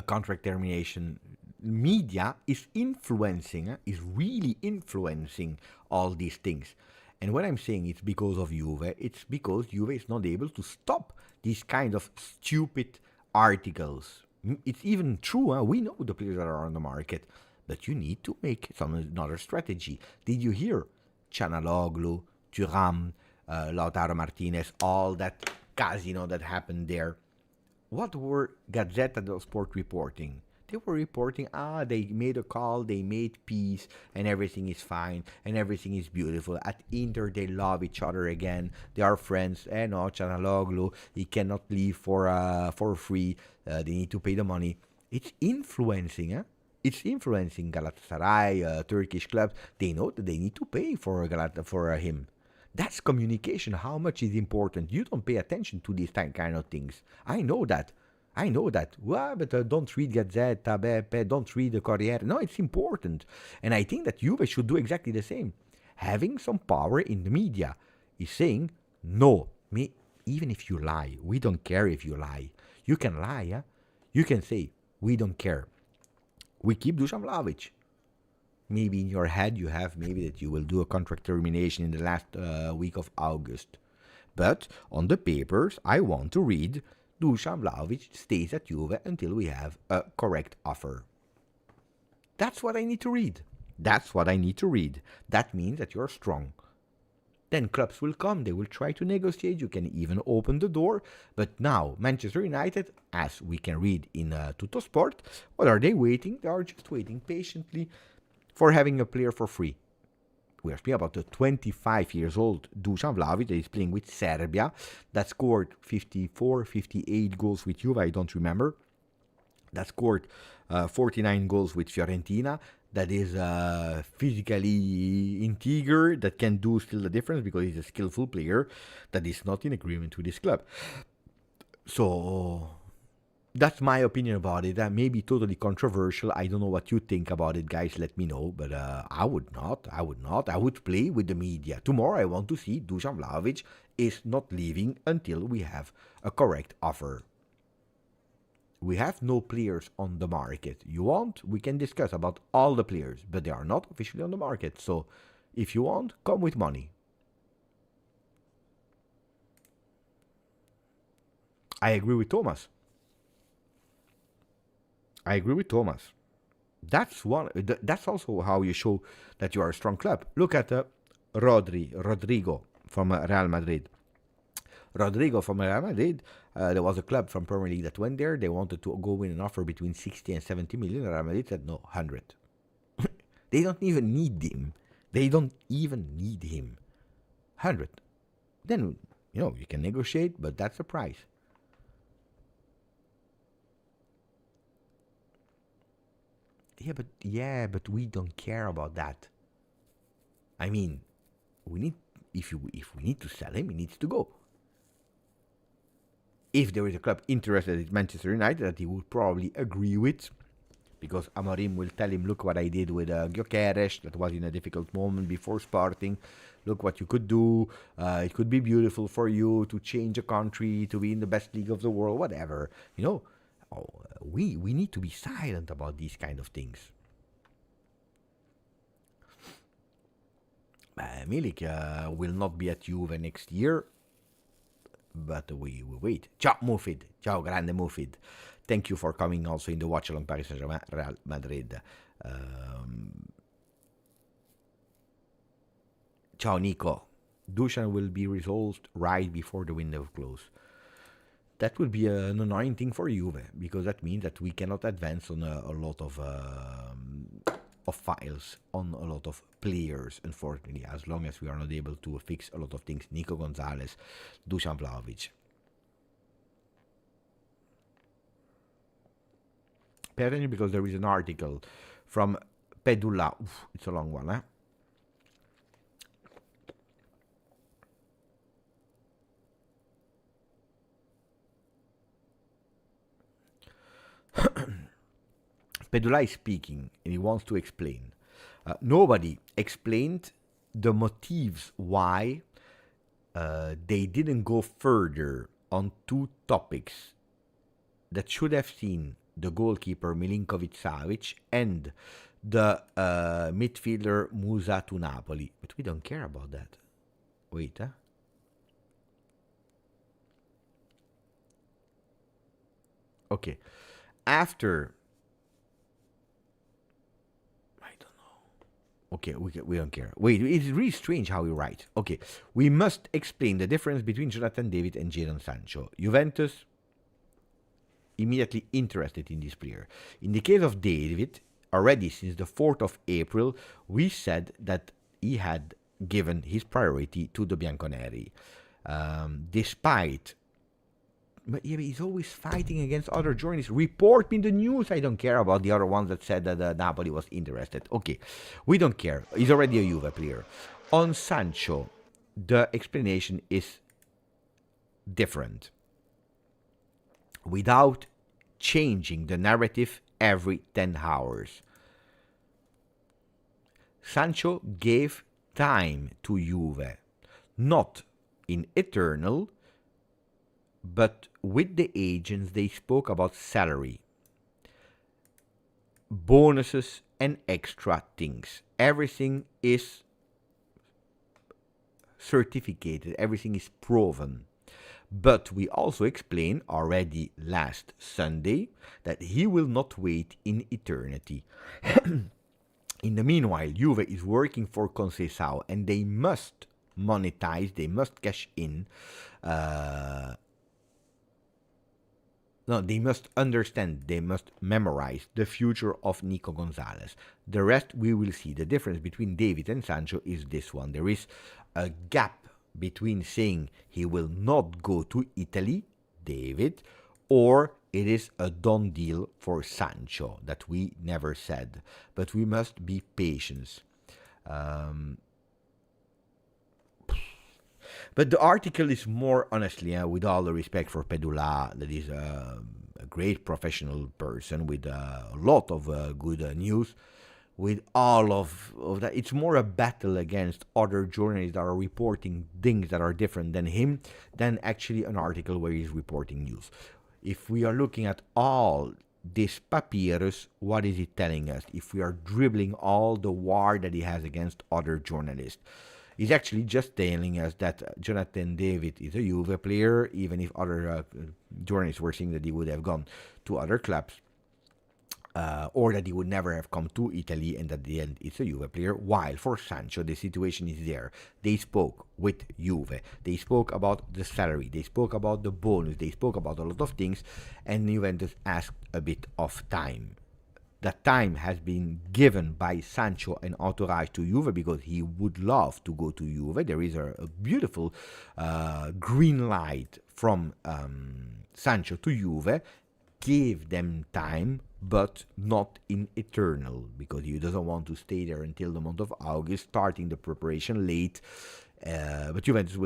contract termination. Media is influencing, is really influencing all these things. And when I'm saying it's because of Juve, it's because Juve is not able to stop these kind of stupid articles. It's even true, huh? We know the players that are on the market, but you need to make another strategy. Did you hear Canaloglu, Thuram, Lautaro Martinez, all that casino that happened there? What were Gazzetta dello Sport reporting? They were reporting, they made a call, they made peace, and everything is fine, and everything is beautiful. At Inter, they love each other again. They are friends. No, Canaloglu, he cannot leave for free. They need to pay the money. It's influencing, huh? It's influencing Galatasaray, Turkish clubs. They know that they need to pay for him. That's communication. How much is important? You don't pay attention to these kind of things. I know that. Well, but don't read Gazzetta, Beppe, don't read the Corriere. No, it's important. And I think that Juve should do exactly the same. Having some power in the media is saying, no, even if you lie, we don't care if you lie. You can lie, huh? You can say, we don't care. We keep Dusan Vlahovic. Maybe in your head you have maybe that you will do a contract termination in the last week of August. But on the papers, I want to read Dusan Vlahovic stays at Juve until we have a correct offer. That's what I need to read. That means that you're strong. Then clubs will come, they will try to negotiate, you can even open the door. But now, Manchester United, as we can read in Tuttosport, what are they waiting? They are just waiting patiently for having a player for free. We are speaking about the 25 years old Dusan Vlahovic that is playing with Serbia, that scored 54, 58 goals with Juve, I don't remember. That scored 49 goals with Fiorentina. That is physically integer, that can do still the difference because he's a skillful player that is not in agreement with his club. So that's my opinion about it. That may be totally controversial. I don't know what you think about it, guys. Let me know. But I would not. I would play with the media. Tomorrow I want to see Dusan Vlahovic is not leaving until we have a correct offer. We have no players on the market. You want? We can discuss about all the players, but they are not officially on the market. So if you want, come with money. I agree with Thomas. That's also how you show that you are a strong club. Look at Rodrigo from Real Madrid. There was a club from Premier League that went there. They wanted to go in an offer between 60 and 70 million. Real Madrid said no, 100. They don't even need him. 100. Then, you can negotiate, but that's the price. Yeah, but we don't care about that. I mean, if we need to sell him, he needs to go. If there is a club interested in Manchester United that he would probably agree with, because Amorim will tell him, look what I did with Gyökeres, that was in a difficult moment before Sporting. Look what you could do. It could be beautiful for you to change a country, to be in the best league of the world, whatever. We need to be silent about these kind of things. Milik will not be at Juve next year. But we wait. Ciao, Mufid. Ciao, grande Mufid. Thank you for coming also in the watch along Paris Saint-Germain, Real Madrid. Ciao, Nico. Dusan will be resolved right before the window close. That would be an annoying thing for Juve, because that means that we cannot advance on a lot of files, on a lot of players, unfortunately, as long as we are not able to fix a lot of things. Nico Gonzalez, Dusan Vlahovic. Pay attention because there is an article from Pedula. It's a long one, huh? Pedula is speaking and he wants to explain. Nobody explained the motives why they didn't go further on two topics that should have seen the goalkeeper Milinkovic-Savic and the midfielder Musa to Napoli. But we don't care about that. Wait, huh? Okay. After... I don't know. Okay, we don't care. Wait, it's really strange how we write. Okay. We must explain the difference between Jonathan David and Jadon Sancho. Juventus immediately interested in this player. In the case of David, already since the 4th of April, we said that he had given his priority to the Bianconeri. Despite... But yeah, he's always fighting against other journalists. Report me the news. I don't care about the other ones that said that Napoli was interested. Okay, we don't care. He's already a Juve player. On Sancho, the explanation is different. Without changing the narrative every 10 hours. Sancho gave time to Juve, not in eternal, but with the agents they spoke about salary, bonuses and extra things. Everything is certificated, everything is proven. But we also explained already last Sunday that he will not wait in eternity. In the meanwhile, Juve is working for Conceicao and they must monetize, they must cash in. They must understand, they must memorize the future of Nico Gonzalez. The rest we will see. The difference between David and Sancho is this one. There is a gap between saying he will not go to Italy, David, or it is a done deal for Sancho, that we never said. But we must be patient. But the article is more, honestly, with all the respect for Pedula, that is a great professional person with a lot of good news. With all of that, it's more a battle against other journalists that are reporting things that are different than him than actually an article where he's reporting news. If we are looking at all this papyrus, what is it telling us? If we are dribbling all the war that he has against other journalists, he's actually just telling us that Jonathan David is a Juve player, even if other journalists were saying that he would have gone to other clubs. Or that he would never have come to Italy, and at the end it's a Juve player, while for Sancho the situation is there. They spoke with Juve, they spoke about the salary, they spoke about the bonus, they spoke about a lot of things, and Juventus asked a bit of time. That time has been given by Sancho and entourage to Juve because he would love to go to Juve. There is a beautiful green light from Sancho to Juve. Give them time, but not in eternal, because he doesn't want to stay there until the month of August, starting the preparation late. But Juventus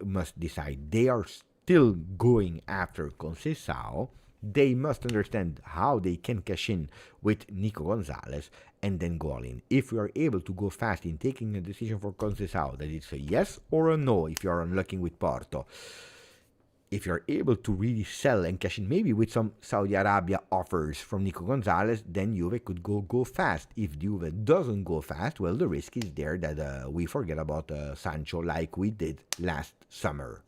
must decide. They are still going after Conceicao. They must understand how they can cash in with Nico Gonzalez and then go all in. If we are able to go fast in taking a decision for Conceicao, that it's a yes or a no if you are unlucky with Porto. If you're able to really sell and cash in, maybe with some Saudi Arabia offers from Nico Gonzalez, then Juve could go fast. If Juve doesn't go fast, well, the risk is there that we forget about Sancho like we did last summer.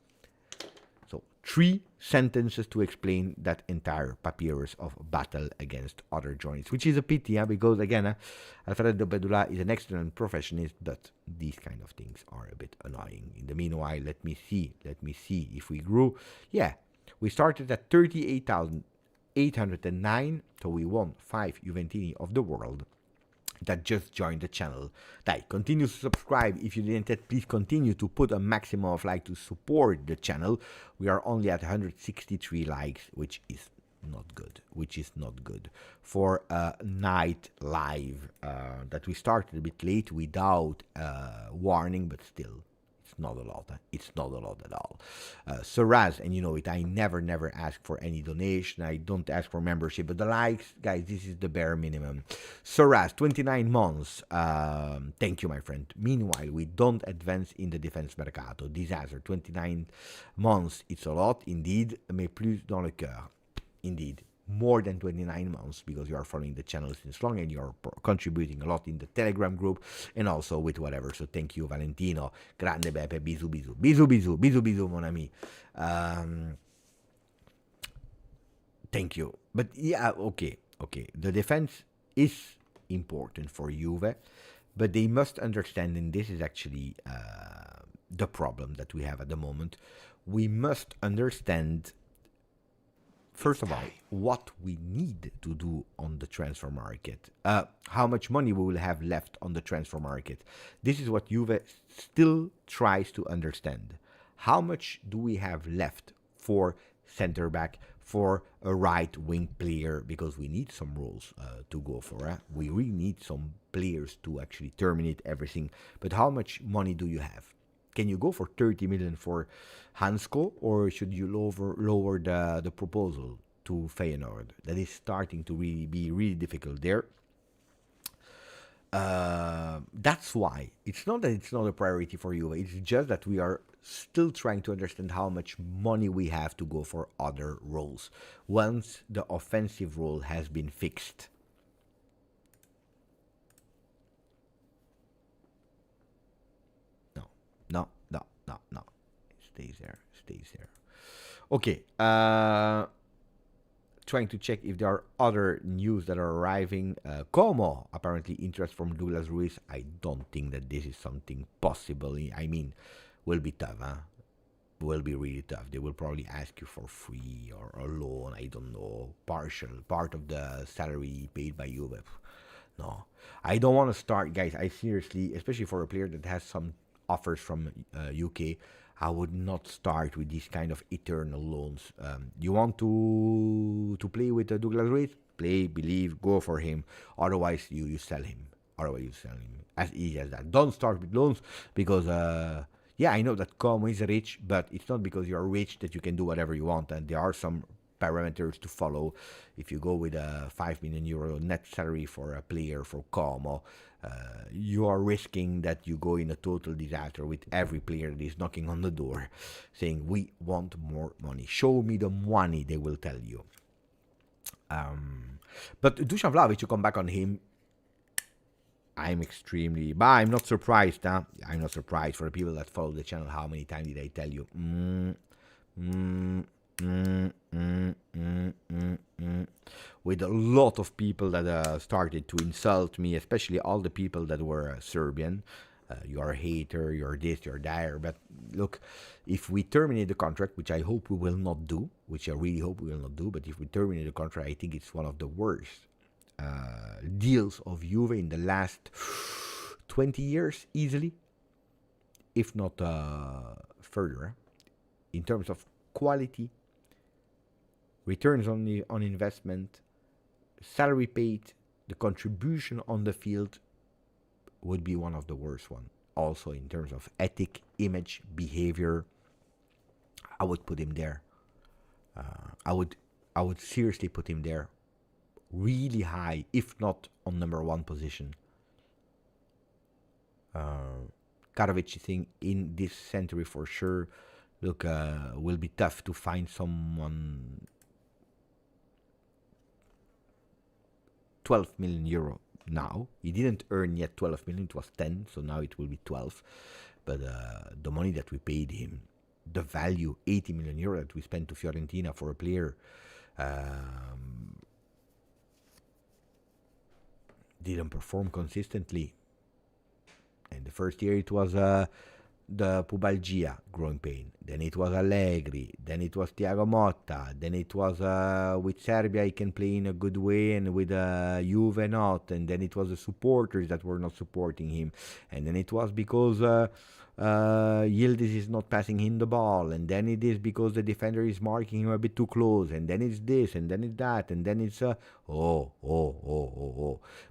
So 3 sentences to explain that entire papyrus of battle against other journalists, which is a pity, because again, Alfredo Pedula is an excellent professionist, but these kind of things are a bit annoying. In the meanwhile, let me see if we grew. Yeah, we started at 38,809, so we won 5 Juventini of the world that just joined the channel. Like, continue to subscribe. If you didn't yet, please continue to put a maximum of like to support the channel. We are only at 163 likes, which is not good. For a night live that we started a bit late without warning, but still, it's not a lot. It's not a lot at all. Soraz, and you know it, I never ask for any donation. I don't ask for membership, but the likes, guys, this is the bare minimum. Soraz, 29 months. Thank you, my friend. Meanwhile, we don't advance in the defense Mercato. Disaster. 29 months, it's a lot, indeed. Mais plus dans le cœur. Indeed. More than 29 months, because you are following the channel since long and you're contributing a lot in the Telegram group and also with whatever. So thank you, Valentino. Grande Beppe, bisou bisou. Bisou bisou. Bisou bisou, mon ami. Thank you. But yeah, okay. The defense is important for Juve, but they must understand, and this is actually the problem that we have at the moment. We must understand, first of all, what we need to do on the transfer market, how much money we will have left on the transfer market. This is what Juve still tries to understand. How much do we have left for center back, for a right wing player, because we need some roles to go for. We really need some players to actually terminate everything. But how much money do you have? Can you go for 30 million for Sanco, or should you lower the proposal to Feyenoord? That is starting to really be really difficult there. That's why it's not that it's not a priority for you. It's just that we are still trying to understand how much money we have to go for other roles once the offensive role has been fixed. No. Stays there. Okay. Trying to check if there are other news that are arriving. Como, apparently interest from Douglas Luiz. I don't think that this is something possible. I mean, will be tough, huh? Will be really tough. They will probably ask you for free or a loan, I don't know, part of the salary paid by Juve. No, I don't want to start, guys. I seriously, especially for a player that has some offers from UK, I would not start with these kind of eternal loans. You want to play with Douglas Luiz? Play, believe, go for him. Otherwise, you sell him. As easy as that. Don't start with loans because, yeah, I know that Como is rich, but it's not because you're rich that you can do whatever you want. And there are some parameters to follow. If you go with a 5 million euro net salary for a player for Como, you are risking that you go in a total disaster with every player that is knocking on the door saying, we want more money. Show me the money, they will tell you. But Dusan Vlahovic, to come back on him, I'm not surprised, huh? I'm not surprised for the people that follow the channel. How many times did I tell you? With a lot of people that started to insult me, especially all the people that were Serbian. You are a hater, you're this, you're that. But look, if we terminate the contract, which I hope we will not do, but if we terminate the contract, I think it's one of the worst deals of Juve in the last 20 years, easily, if not further, in terms of quality, returns on investment, salary paid, the contribution on the field would be one of the worst one. Also in terms of ethic, image, behavior, I would put him there. I would seriously put him there, really high, if not on number one position. Karovic thing in this century for sure. Look, will be tough to find someone. 12 million euro now. He didn't earn yet 12 million, it was 10, so now it will be 12. But the money that we paid him, the value, 80 million euro that we spent to Fiorentina for a player, didn't perform consistently. And the first year it was the pubalgia, growing pain. Then it was Allegri. Then it was Thiago Motta. Then it was with Serbia he can play in a good way, and with Juve not. And then it was the supporters that were not supporting him. And then it was because Yildiz is not passing him the ball, and then it is because the defender is marking him a bit too close, and then it's this, and then it's that, and then it's oh.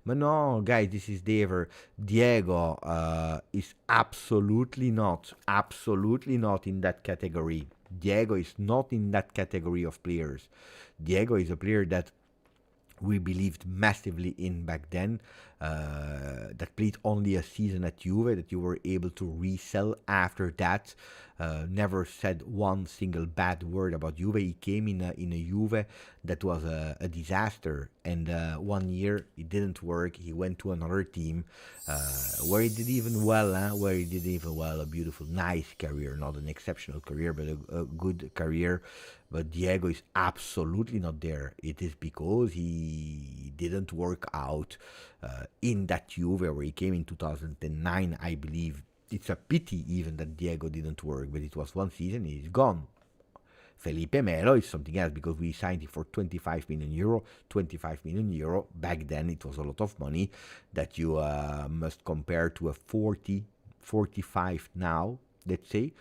But no, guys, this is Dever. Diego is absolutely not in that category. Diego is not in that category of players. Diego is a player that we believed massively in back then, that played only a season at Juve, that you were able to resell after that. Never said one single bad word about Juve. He came in a Juve that was a disaster, and 1 year it didn't work. He went to another team where he did even well. A beautiful, nice career, not an exceptional career, but a good career. But Diego is absolutely not there. It is because he didn't work out in that Juve where he came in 2009, I believe. It's a pity even that Diego didn't work, but it was one season, he's gone. Felipe Melo is something else because we signed him for 25 million euro. 25 million euro, back then it was a lot of money that you must compare to a 40, 45 now, let's say.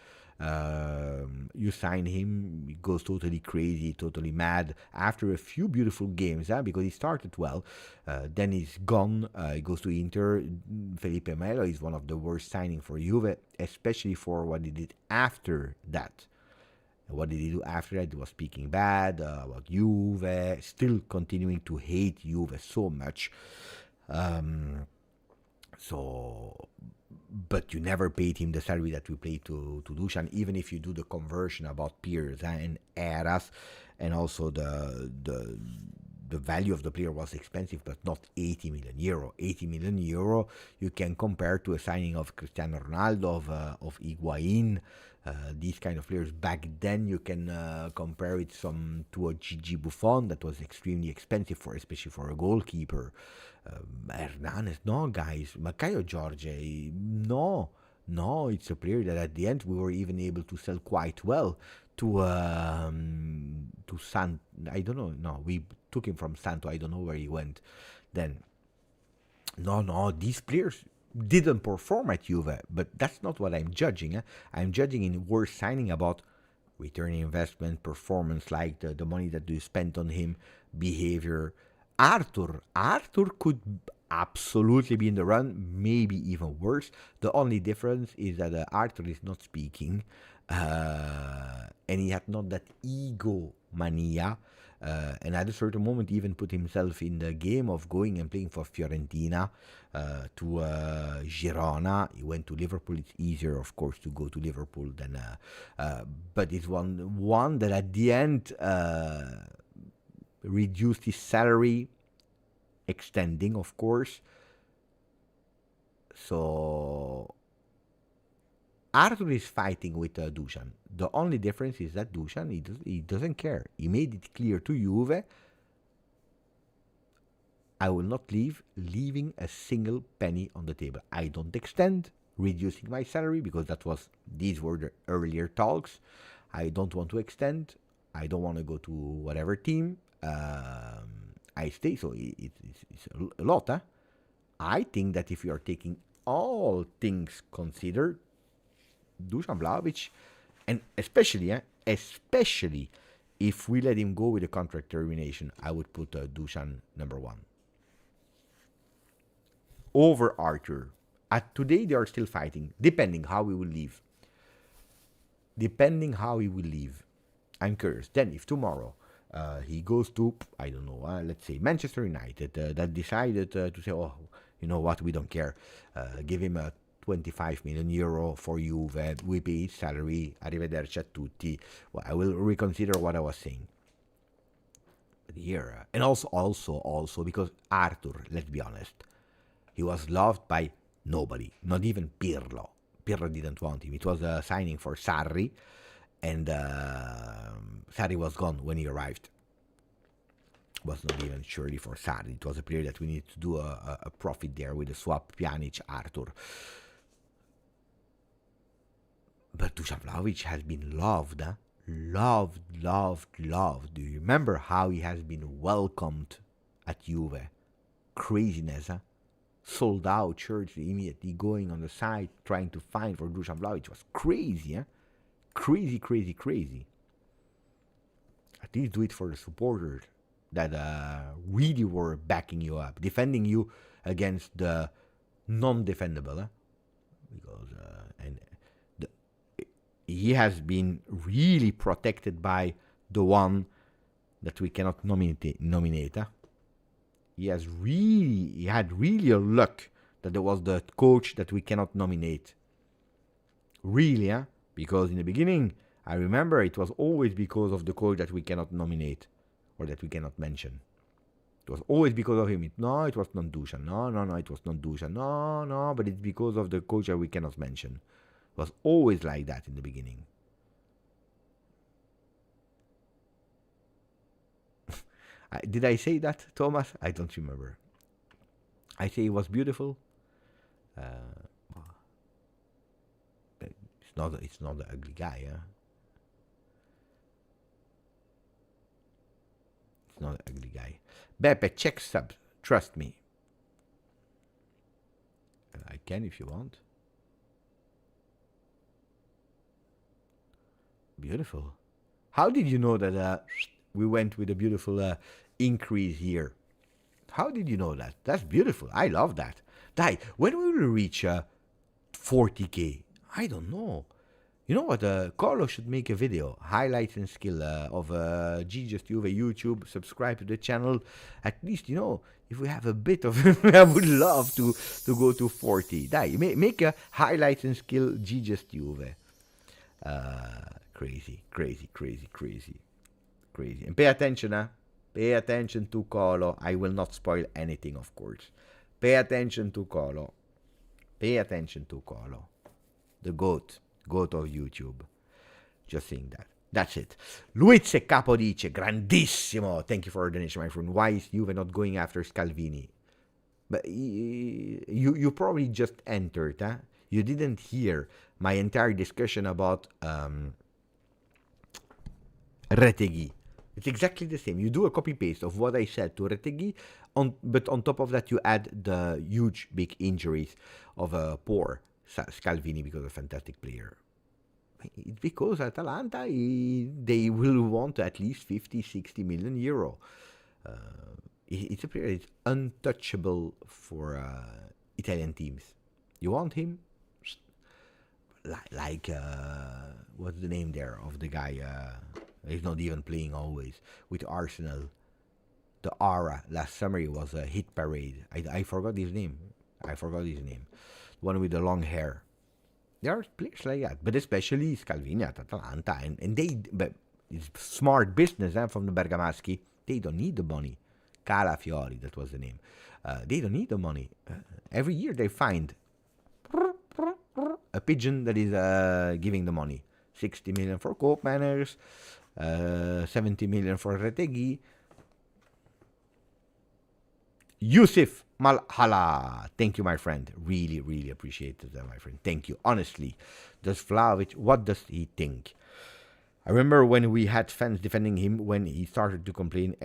You sign him, he goes totally crazy, totally mad after a few beautiful games, because he started well. Then he's gone, he goes to Inter. Felipe Melo is one of the worst signings for Juve, especially for what he did after that. And what did he do after that? He was speaking bad about Juve, still continuing to hate Juve so much. But you never paid him the salary that we paid to Dusan, even if you do the conversion about peers and eras, and also the value of the player was expensive, but not 80 million euro. 80 million euro you can compare to a signing of Cristiano Ronaldo, of Higuain, these kind of players. Back then you can compare it to a Gigi Buffon that was extremely expensive, especially for a goalkeeper. Hernanes, no, guys. Macaio Jorge, no, it's a player that at the end we were even able to sell quite well to San. I don't know. No, we took him from Santo. I don't know where he went. Then, no, these players didn't perform at Juve, but that's not what I'm judging. I'm judging in worth signing about return investment, performance, like the money that you spent on him, behavior. Arthur could absolutely be in the run, maybe even worse. The only difference is that Arthur is not speaking, and he had not that ego mania, and at a certain moment even put himself in the game of going and playing for Fiorentina, to Girona. He went to Liverpool. It's easier, of course, to go to Liverpool than, but it's one that at the end reduced his salary, extending, of course. So Arthur is fighting with Dusan. The only difference is that Dusan, he doesn't care. He made it clear to Juve, I will not leaving a single penny on the table. I don't extend, reducing my salary, because these were the earlier talks. I don't want to extend. I don't want to go to whatever team. I stay, so it's a lot. I think that if you are taking all things considered, Dusan Vlahovic, and especially if we let him go with a contract termination, I would put Dusan number one over Arthur. Today they are still fighting, depending how he will leave. I'm curious. Then if tomorrow he goes to, I don't know, let's say Manchester United, that decided to say, oh, you know what, we don't care. Give him a 25 million euro for Juve. We pay his salary. Arrivederci a tutti. Well, I will reconsider what I was saying. But here, and also because Arthur, let's be honest, he was loved by nobody, not even Pirlo. Pirlo didn't want him. It was a signing for Sarri, and Sarri was gone when he arrived. Was not even surely for Sarri. It was a player that we needed to do a profit there with a swap Pjanic, Arthur. But Dusan Vlahovic has been loved, loved. Do you remember how he has been welcomed at Juve? Craziness, sold out shirts immediately going on the site trying to find for Dusan Vlahovic. It was crazy, eh? Crazy, crazy, crazy. At least do it for the supporters that really were backing you up, defending you against the non-defendable. Because he has been really protected by the one that we cannot nominate. He had really a luck that there was the coach that we cannot nominate. Really, because in the beginning, I remember it was always because of the coach that we cannot nominate or that we cannot mention. It was always because of him. No, it was not Dusan. No, it was not Dusan. No, but it's because of the coach that we cannot mention. It was always like that in the beginning. Did I say that, Thomas? I don't remember. I say it was beautiful. It's not the ugly guy, huh? It's not an ugly guy. Beppe, check subs. Trust me. I can if you want. Beautiful. How did you know that we went with a beautiful increase here? How did you know that? That's beautiful. I love that. When will we reach 40k? I don't know. You know what? Carlo should make a video, highlights and skill of GJustjuve YouTube. Subscribe to the channel. At least, if we have a bit of, I would love to go to 40. Make a highlights and skill GJustjuve. Crazy. And pay attention, Pay attention to Colo. I will not spoil anything, of course. Pay attention to Colo. The goat of YouTube. Just saying that. That's it. Luiz Capo dice, grandissimo. Thank you for the donation, my friend. Why is Juve not going after Scalvini? But you probably just entered, You didn't hear my entire discussion about Retegui. It's exactly the same. You do a copy-paste of what I said to Retegui, but on top of that you add the huge, big injuries of a poor Scalvini because of a fantastic player. It's because Atalanta, they will want at least 50-60 million euro. It's a player that's untouchable for Italian teams. You want him? Like what's the name there of the guy? He's not even playing always with Arsenal. The Aura last summer, he was a hit parade. I forgot his name. The one with the long hair. There are players like that, but especially Scalvini at Atalanta, but it's smart business from the Bergamaschi. They don't need the money. Calafiori, that was the name. They don't need the money. Every year they find a pigeon that is giving the money. 60 million for Koopmanners, 70 million for Retegui. Yusuf Malhala, thank you, my friend. Really, really appreciate that, my friend. Thank you. Honestly, does Vlahovic, what does he think? I remember when we had fans defending him when he started to complain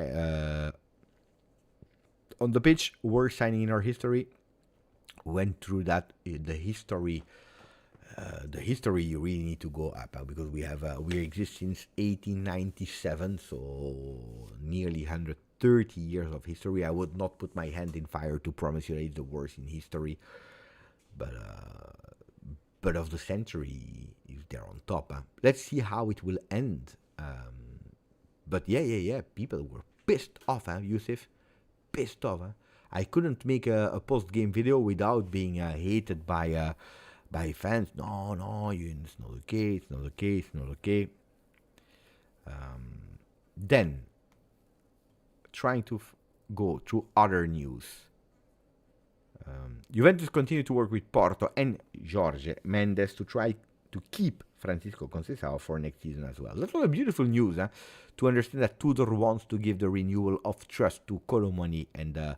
on the pitch. Worst signing in our history. Went through that, the history you really need to go up because we exist since 1897, so nearly 130 years of history. I would not put my hand in fire to promise you that it's the worst in history, but of the century, if they're on top. Let's see how it will end. But yeah, people were pissed off, Yusuf, pissed off. I couldn't make a post-game video without being hated by fans. No, it's not okay. Then, trying to go through other news. Juventus continue to work with Porto and Jorge Mendes to try to keep Francisco Conceicao for next season as well. That's all a beautiful news, to understand that Tudor wants to give the renewal of trust to Colomani and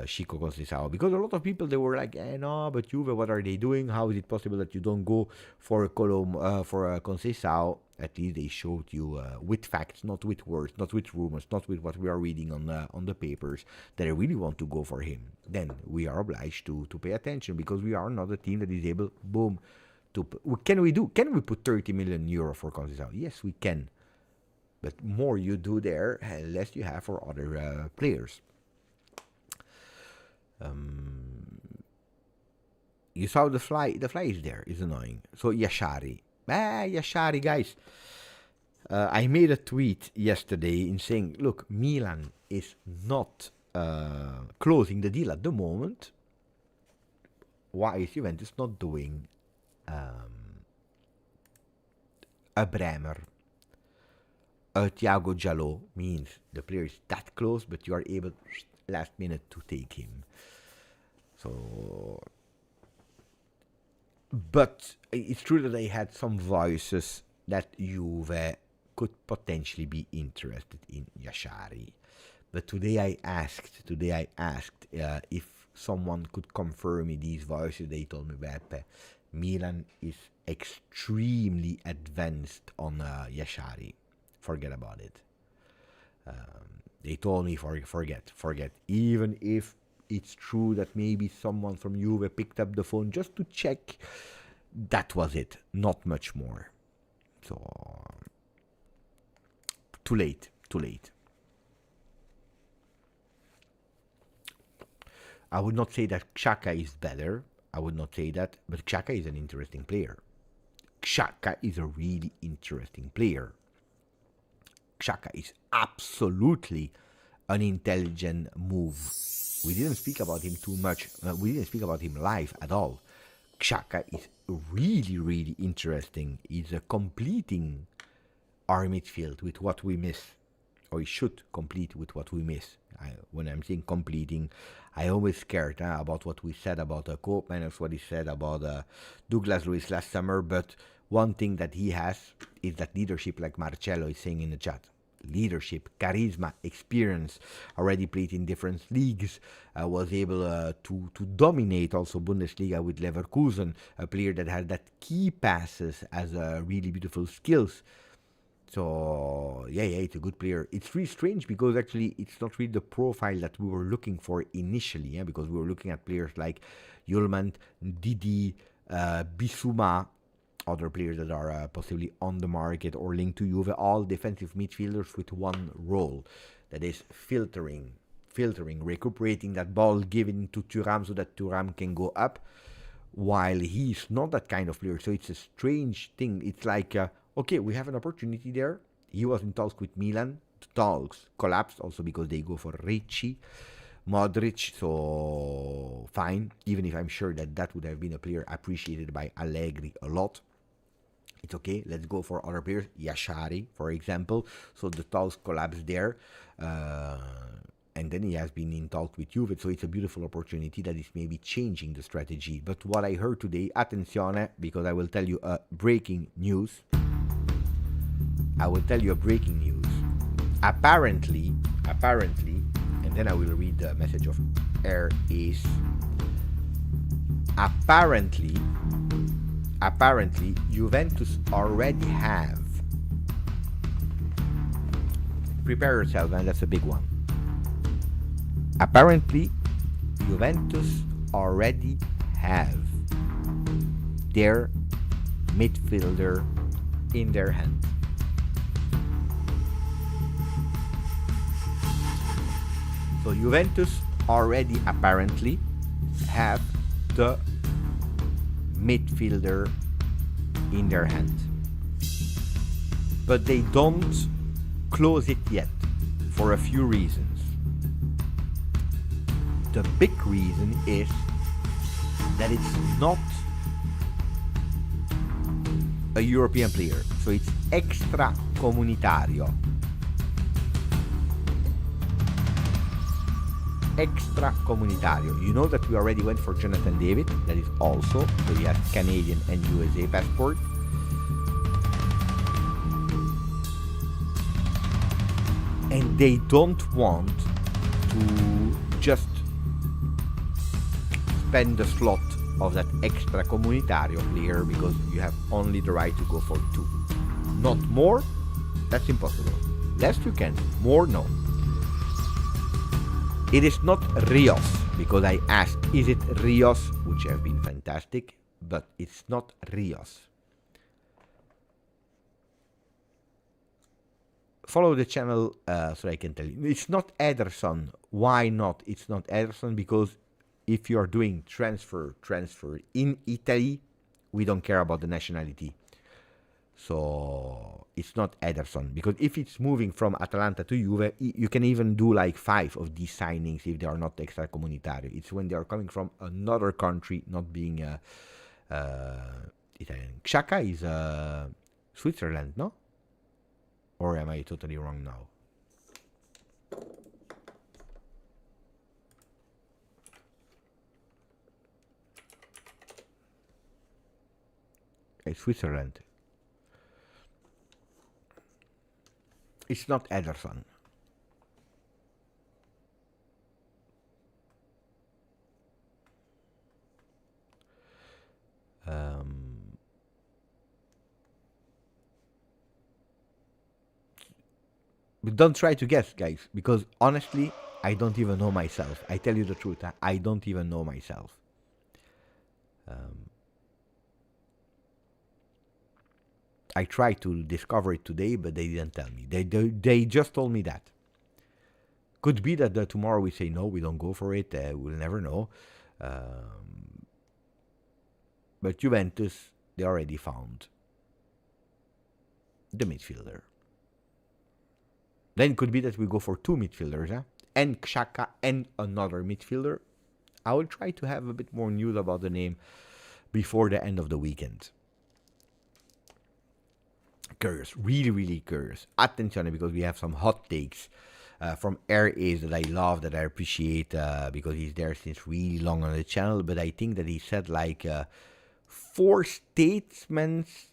Chico Conceicao, because a lot of people, they were like, no, but Juve, what are they doing? How is it possible that you don't go for Conceicao? At least they showed you with facts, not with words, not with rumors, not with what we are reading on the papers, that they really want to go for him. Then we are obliged to pay attention, because we are not a team that is able, boom, can we put 30 million euro for Conceicao? Yes, we can. But more you do there, less you have for other players. You saw the fly. The fly is there. It's annoying. So Yashari. Yashari, guys. I made a tweet yesterday in saying, look, Milan is not closing the deal at the moment. Why is Juventus not doing a Bremer? A Thiago Giallo means the player is that close, but you are able last minute to take him. So, but it's true that I had some voices that Juve could potentially be interested in Yashari. But today I asked if someone could confirm me these voices. They told me, Beppe, Milan is extremely advanced on Yashari. Forget about it. They told me forget. Even if it's true that maybe someone from Juve picked up the phone just to check, that was it. Not much more. So, too late. I would not say that Xhaka is better. I would not say that. But Xhaka is an interesting player. Xhaka is a really interesting player. Xhaka is absolutely an intelligent move. We didn't speak about him too much. We didn't speak about him live at all. Xhaka is really, really interesting. He's completing our midfield with what we miss. Or he should complete with what we miss. When I'm saying completing, I always scared about what we said about Koopman, as what he said about Douglas Luiz last summer. But one thing that he has is that leadership, like Marcello is saying in the chat. Leadership, charisma, experience, already played in different leagues, was able to dominate also Bundesliga with Leverkusen, a player that had that key passes as really beautiful skills. So, yeah, it's a good player. It's really strange because actually it's not really the profile that we were looking for initially, because we were looking at players like Yulman, Didi, Bissouma, other players that are possibly on the market or linked to Juve, all defensive midfielders with one role, that is filtering, recuperating that ball, giving to Thuram so that Thuram can go up, while he's not that kind of player. So it's a strange thing. It's like, okay, we have an opportunity there. He was in talks with Milan. The talks collapsed also because they go for Ricci, Modric, so fine, even if I'm sure that would have been a player appreciated by Allegri a lot. It's okay, let's go for other players, Yashari, for example. So the talks collapsed there, and then he has been in talks with Juve, so it's a beautiful opportunity that is maybe changing the strategy. But what I heard today, attenzione, because I will tell you breaking news. Apparently, and then I will read the message of Air is apparently Juventus already have, prepare yourself, man, that's a big one. Apparently Juventus already have their midfielder in their hand. So Juventus already apparently have the midfielder in their hand. But they don't close it yet for a few reasons. The big reason is that it's not a European player, so it's extracomunitario. Extracomunitario. You know that we already went for Jonathan David, that is also, so he has Canadian and USA passport. And they don't want to just spend the slot of that extracomunitario player because you have only the right to go for two. not more, that's impossible. Less you can, more no. It is not Rios, because I asked, is it Rios, which have been fantastic, but it's not Rios. Follow the channel so I can tell you. It's not Ederson. Why not? It's not Ederson because if you are doing transfer in Italy, we don't care about the nationality. So it's not Ederson, because if it's moving from Atalanta to Juve, you can even do like 5 of these signings if they are not extracomunitario. It's when they are coming from another country, not being Italian. Xhaka is Switzerland, no? Or am I totally wrong now? It's Switzerland. It's not Ederson. But don't try to guess, guys, because honestly, I don't even know myself. I tell you the truth, I don't even know myself. I tried to discover it today, but they didn't tell me. They just told me that. Could be that tomorrow we say no, we don't go for it. We'll never know. But Juventus, they already found the midfielder. Then it could be that we go for 2 midfielders, and Xhaka and another midfielder. I will try to have a bit more news about the name before the end of the weekend. Curious, really, really curious. Attenzione, because we have some hot takes from Air Ace that I love, that I appreciate, because he's there since really long on the channel. But I think that he said like 4 statements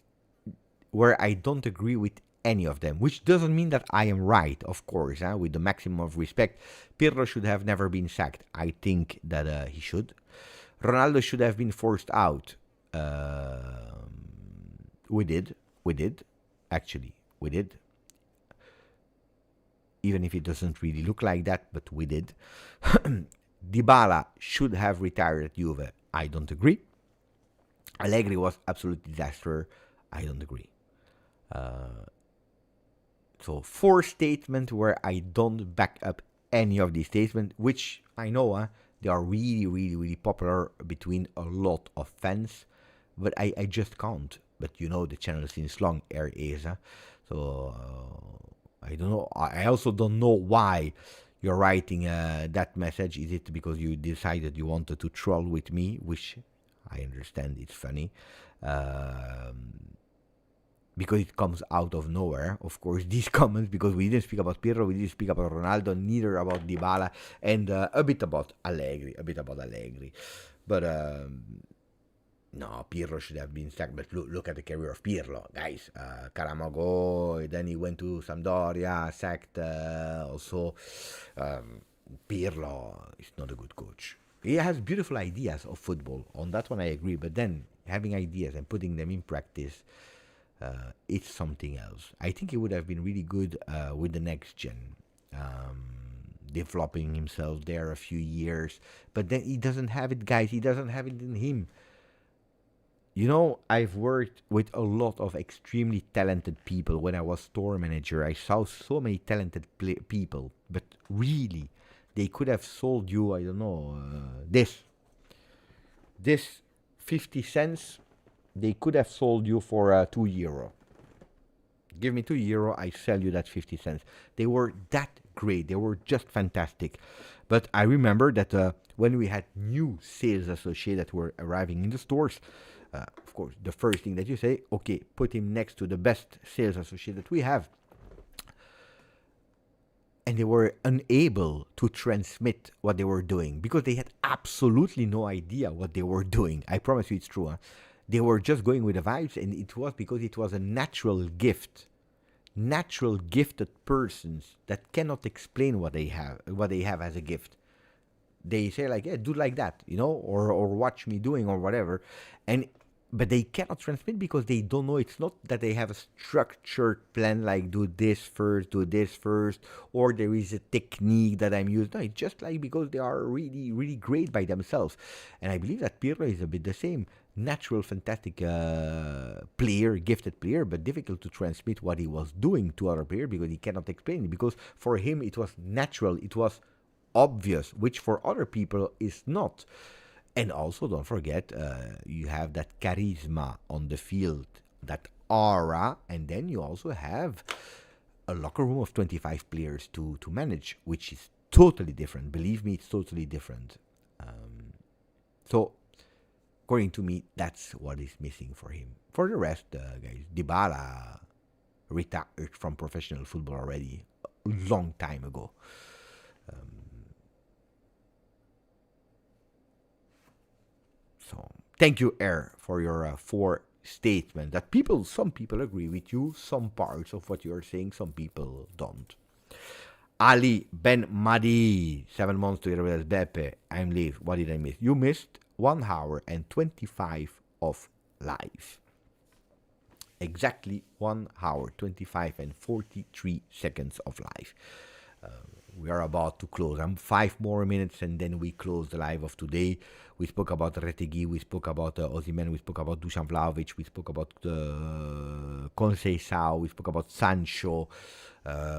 where I don't agree with any of them, which doesn't mean that I am right, of course, with the maximum of respect. Pirlo should have never been sacked. I think that he should. Ronaldo should have been forced out. We did. Actually, we did. Even if it doesn't really look like that, but we did. Dybala should have retired at Juve. I don't agree. Allegri was absolute disaster. I don't agree. So 4 statements where I don't back up any of these statements, which I know they are really, really, really popular between a lot of fans, but I just can't. But you know the channel since long, Air Ace, so I don't know. I also don't know why you're writing that message. Is it because you decided you wanted to troll with me, which I understand, it's funny. Because it comes out of nowhere, of course, these comments, because we didn't speak about Pirlo, we didn't speak about Ronaldo, neither about Dybala, and a bit about Allegri. But no, Pirlo should have been sacked, but look at the career of Pirlo, guys. Caramago, then he went to Sampdoria, sacked also. Pirlo is not a good coach. He has beautiful ideas of football, on that one I agree, but then having ideas and putting them in practice, it's something else. I think he would have been really good with the NextGen, developing himself there a few years, but then he doesn't have it, guys. He doesn't have it in him. You know, I've worked with a lot of extremely talented people. When I was store manager, I saw so many talented people, but really, they could have sold you, I don't know, this 50 cents. They could have sold you for €2. Give me €2, I sell you that 50 cents. They were that great. They were just fantastic. But I remember that when we had new sales associates that were arriving in the stores, of course, the first thing that you say, okay, put him next to the best sales associate that we have. And they were unable to transmit what they were doing because they had absolutely no idea what they were doing. I promise you it's true. They were just going with the vibes, and it was because it was a natural gift. Natural gifted persons that cannot explain what they have as a gift. They say like, yeah, do like that, you know, or watch me doing or whatever. And but they cannot transmit because they don't know. It's not that they have a structured plan like do this first, or there is a technique that I'm using. No, it's just like because they are really, really great by themselves. And I believe that Pirlo is a bit the same. Natural, fantastic player, gifted player, but difficult to transmit what he was doing to other players because he cannot explain it. Because for him it was natural, it was obvious, which for other people is not. And also, don't forget, you have that charisma on the field, that aura, and then you also have a locker room of 25 players to manage, which is totally different. Believe me, it's totally different. So, according to me, that's what is missing for him. For the rest, guys, Dybala retired from professional football already a long time ago. So, thank you, Air, for your four statement that some people agree with you, some parts of what you are saying, some people don't. Ali Ben Madi, 7 months to Irabel Beppe, I'm live. What did I miss? You missed 1 hour and 25 of live. Exactly 1 hour, 25 and 43 seconds of live. We are about to close. 5 more minutes and then we close the live of today. We spoke about Retegui, we spoke about Osimhen, we spoke about Dusan Vlahovic, we spoke about Conceicao, we spoke about Sancho,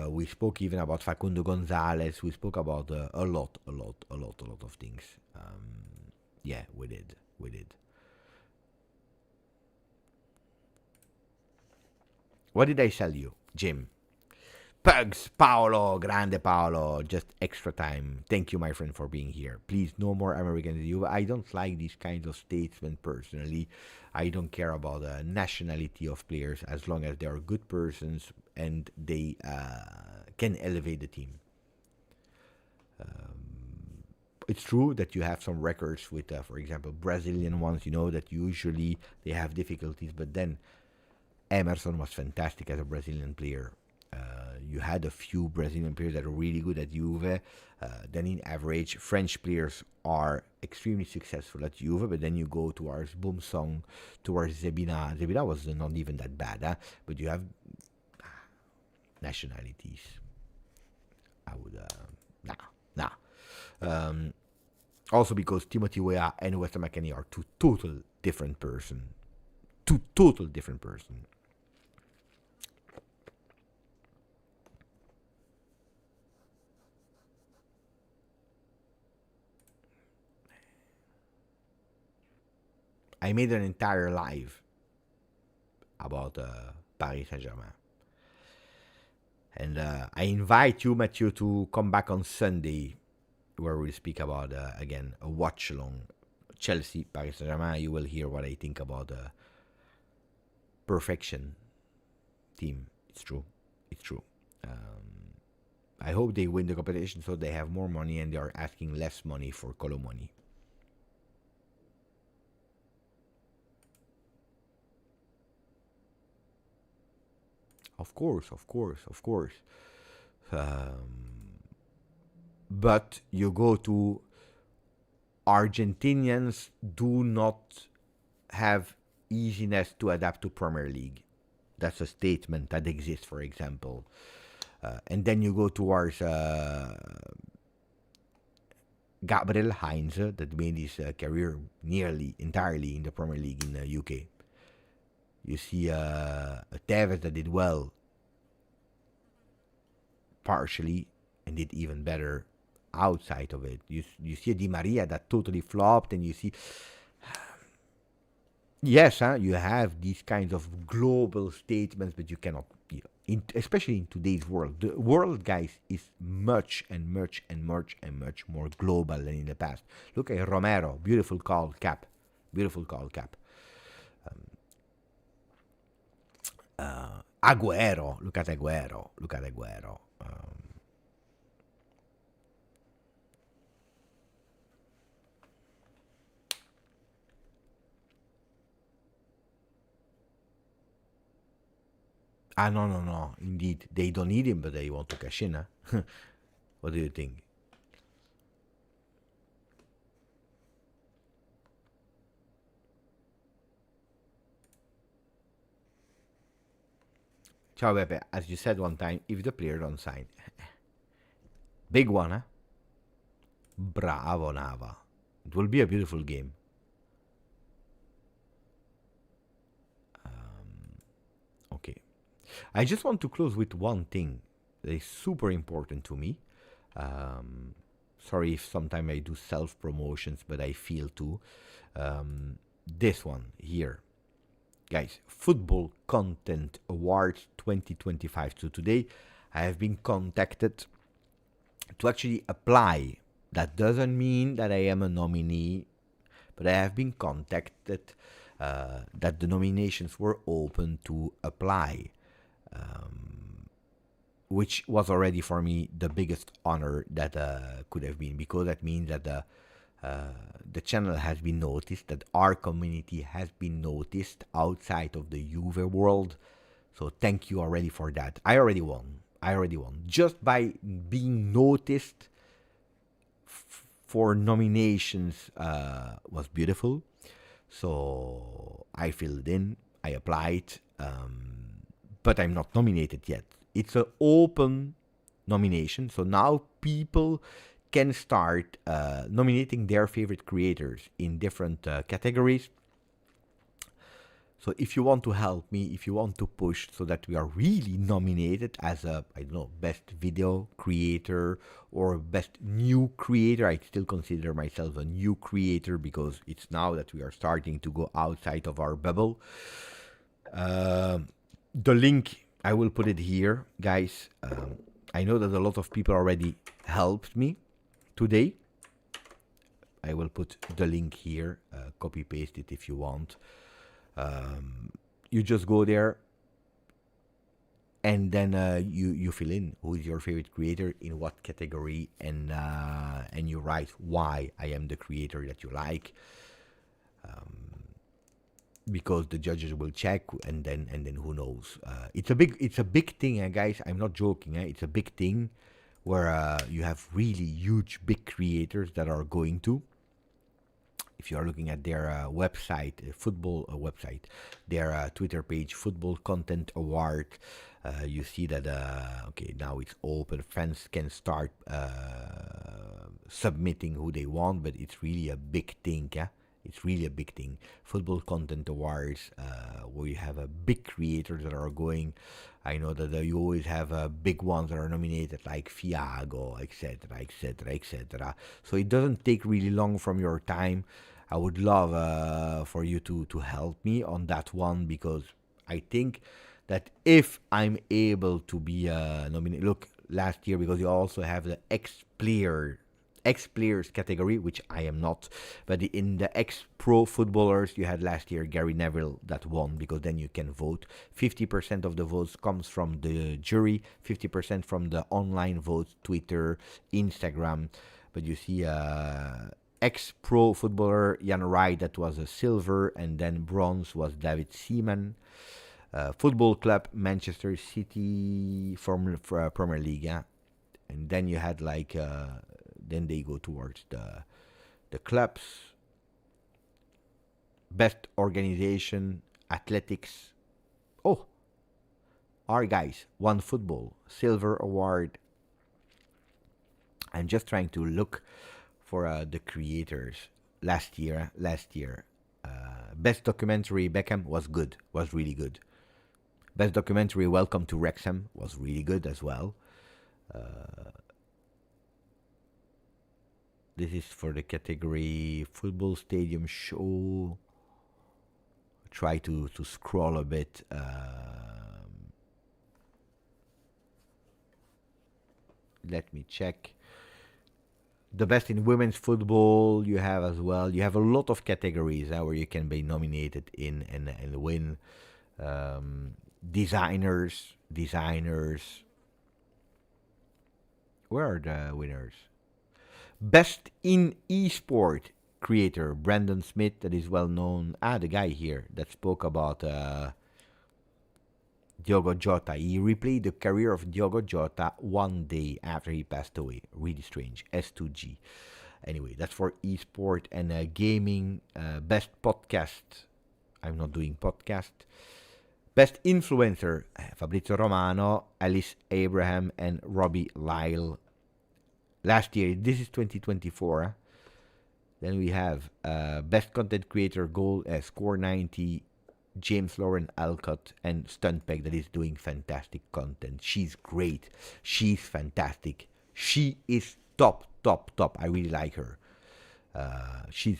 we spoke even about Facundo Gonzalez, we spoke about a lot of things. Yeah, we did. What did I sell you, Jim? Pugs, Paolo, grande Paolo, just extra time. Thank you, my friend, for being here. Please, no more American Juve. I don't like these kinds of statements personally. I don't care about the nationality of players as long as they are good persons and they can elevate the team. It's true that you have some records with, for example, Brazilian ones, that usually they have difficulties, but then Emerson was fantastic as a Brazilian player. You had a few Brazilian players that are really good at Juve. Then in average, French players are extremely successful at Juve, but then you go towards Boumsong, towards Zebina. Zebina was not even that bad, but you have nationalities. I would, nah. Also because Timothy Weah and Weston McKennie are two total different person. I made an entire live about Paris Saint-Germain. And I invite you, Mathieu, to come back on Sunday where we'll speak about, again, a watch-along. Chelsea, Paris Saint-Germain. You will hear what I think about the perfection team. It's true. I hope they win the competition so they have more money and they are asking less money for Colo money. Of course. But you go to Argentinians do not have easiness to adapt to Premier League. That's a statement that exists, for example. And then you go towards Gabriel Heinz, that made his career nearly entirely in the Premier League in the UK. You see Tevez that did well partially and did even better outside of it. You see Di Maria that totally flopped, and you see... Yes, you have these kinds of global statements, but you cannot, especially in today's world. The world, guys, is much more global than in the past. Look at Romero, beautiful call, Cap. Agüero, look at Agüero. No. Indeed, they don't need him, but they want to cash in. What do you think? Ciao Pepe, as you said one time, if the player don't sign. Big one, huh? Bravo, Nava. It will be a beautiful game. Okay. I just want to close with one thing that is super important to me. Sorry if sometimes I do self promotions, but I feel to. This one here. Guys, Football Content Awards 2025. So today I have been contacted to actually apply. That doesn't mean that I am a nominee, but I have been contacted that the nominations were open to apply, which was already for me the biggest honor that could have been, because that means that the channel has been noticed, that our community has been noticed outside of the Juve world. So thank you already for that. I already won. Just by being noticed for nominations was beautiful. So I filled in, I applied, but I'm not nominated yet. It's an open nomination, so now people can start nominating their favorite creators in different categories. So if you want to help me, if you want to push so that we are really nominated as a, I don't know, best video creator or best new creator, I still consider myself a new creator because it's now that we are starting to go outside of our bubble. The link, I will put it here, guys. I know that a lot of people already helped me today. I will put the link here, copy paste it if you want. You just go there and then you fill in who is your favorite creator in what category, and you write why I am the creator that you like, because the judges will check, and then who knows. It's a big thing, guys. I'm not joking. It's a big thing where you have really huge big creators that are going to. If you are looking at their website, football website, their Twitter page, Football Content Award, you see that, okay, now it's open. Fans can start submitting who they want, but it's really a big thing, yeah? It's really a big thing. Football Content Awards, where you have big creators that are going. I know that you always have big ones that are nominated, like Fiago, etc., etc., etc. So it doesn't take really long from your time. I would love for you to help me on that one, because I think that if I'm able to be nominated, look, last year, because you also have the ex-players category, which I am not, but in the ex-pro footballers, you had last year Gary Neville that won, because then you can vote. 50% of the votes comes from the jury, 50% from the online votes, Twitter, Instagram. But you see ex-pro footballer Jan Wright, that was a silver, and then bronze was David Seaman. Football club Manchester City from Premier League, yeah? And then you had like then they go towards the clubs. Best organization, athletics. Oh, our guys won football, silver award. I'm just trying to look for the creators last year. Best documentary, Beckham, was good, was really good. Best documentary, Welcome to Wrexham, was really good as well. This is for the category football stadium show. Try to scroll a bit. Let me check. The best in women's football you have as well. You have a lot of categories where you can be nominated in and win. Designers. Where are the winners? Best in esport creator, Brandon Smith, that is well known. The guy here that spoke about Diogo Jota. He replayed the career of Diogo Jota one day after he passed away. Really strange. S2G. Anyway, that's for esport and gaming. Best podcast. I'm not doing podcast. Best influencer, Fabrizio Romano, Alice Abraham, and Robbie Lyle. Last year, this is 2024. Then we have best content creator goal, score 90, James Lauren Alcott, and Stuntpeg that is doing fantastic content. She's great. She's fantastic. She is top. I really like her. She's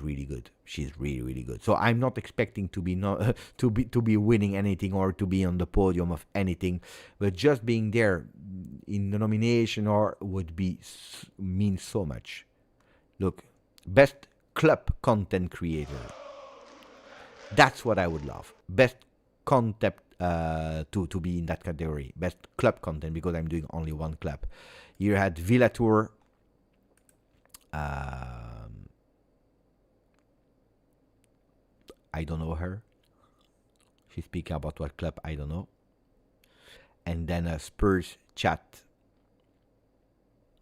really good. She's really good. So I'm not expecting to be to be winning anything or to be on the podium of anything, but just being there in the nomination or would be mean so much. Look, best club content creator. That's what I would love. Best concept to be in that category. Best club content, because I'm doing only one club. You had Villa Tour. I don't know her. She's speaking about what club, I don't know. And then Spurs chat,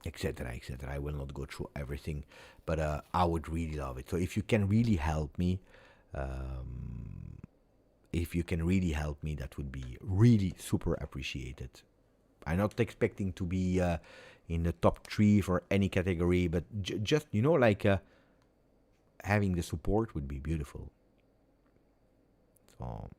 etc. I will not go through everything, but I would really love it. So if you can really help me, that would be really super appreciated. I'm not expecting to be in the top 3 for any category, but just, like having the support would be beautiful. So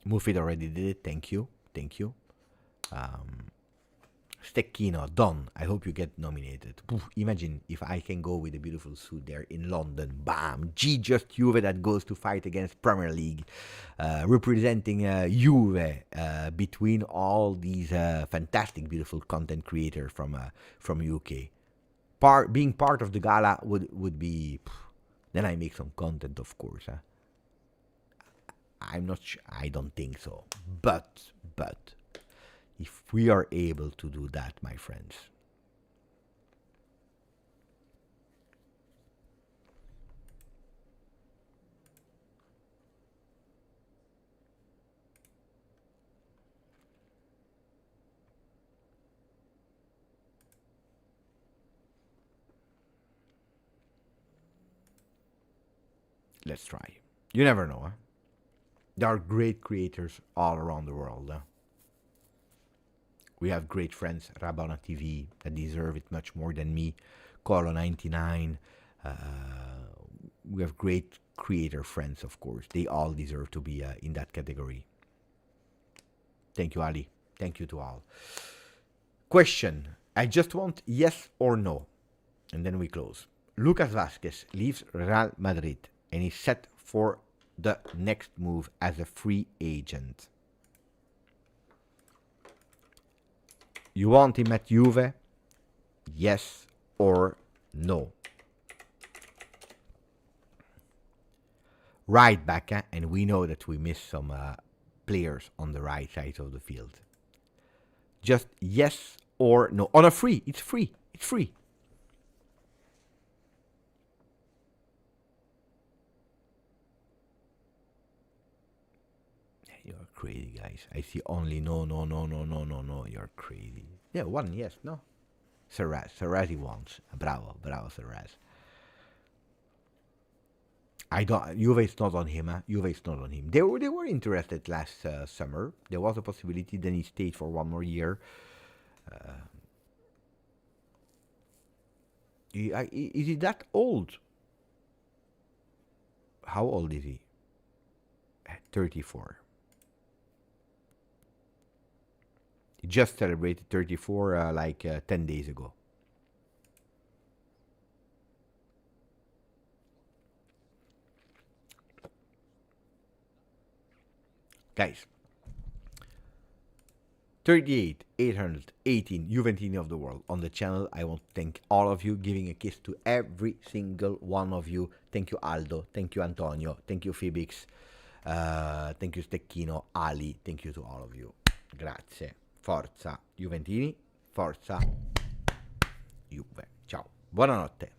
Mufid already did it. Thank you. Stecchino, done. I hope you get nominated. Oof, imagine if I can go with a beautiful suit there in London. Bam! GJustjuve that goes to fight against Premier League, representing Juve between all these fantastic, beautiful content creators from UK. Being part of the gala would be. Then I make some content, of course. I'm not sure. I don't think so. But. If we are able to do that, my friends, let's try. You never know. There are great creators all around the world. We have great friends, Rabona TV, that deserve it much more than me. Colo99. We have great creator friends, of course. They all deserve to be in that category. Thank you, Ali. Thank you to all. Question. I just want yes or no. And then we close. Lucas Vazquez leaves Real Madrid and is set for the next move as a free agent. You want him at Juve? Yes or no? Right back, and we know that we missed some players on the right side of the field. Just yes or no. On a free. It's free. You're crazy, guys. I see only no. You're crazy. Yeah, one yes, no. Serraz he wants. Bravo, Serraz. Juve is not on him. Juve is not on him. They were interested last summer. There was a possibility. Then he stayed for one more year. Is he that old? How old is he? 34. He just celebrated 34 10 days ago. Guys, 38, 818 Juventini of the world on the channel. I want to thank all of you, giving a kiss to every single one of you. Thank you, Aldo. Thank you, Antonio. Thank you, Fibix. Thank you, Stecchino, Ali. Thank you to all of you. Grazie. Forza Juventini. Forza Juve. Ciao. Buonanotte.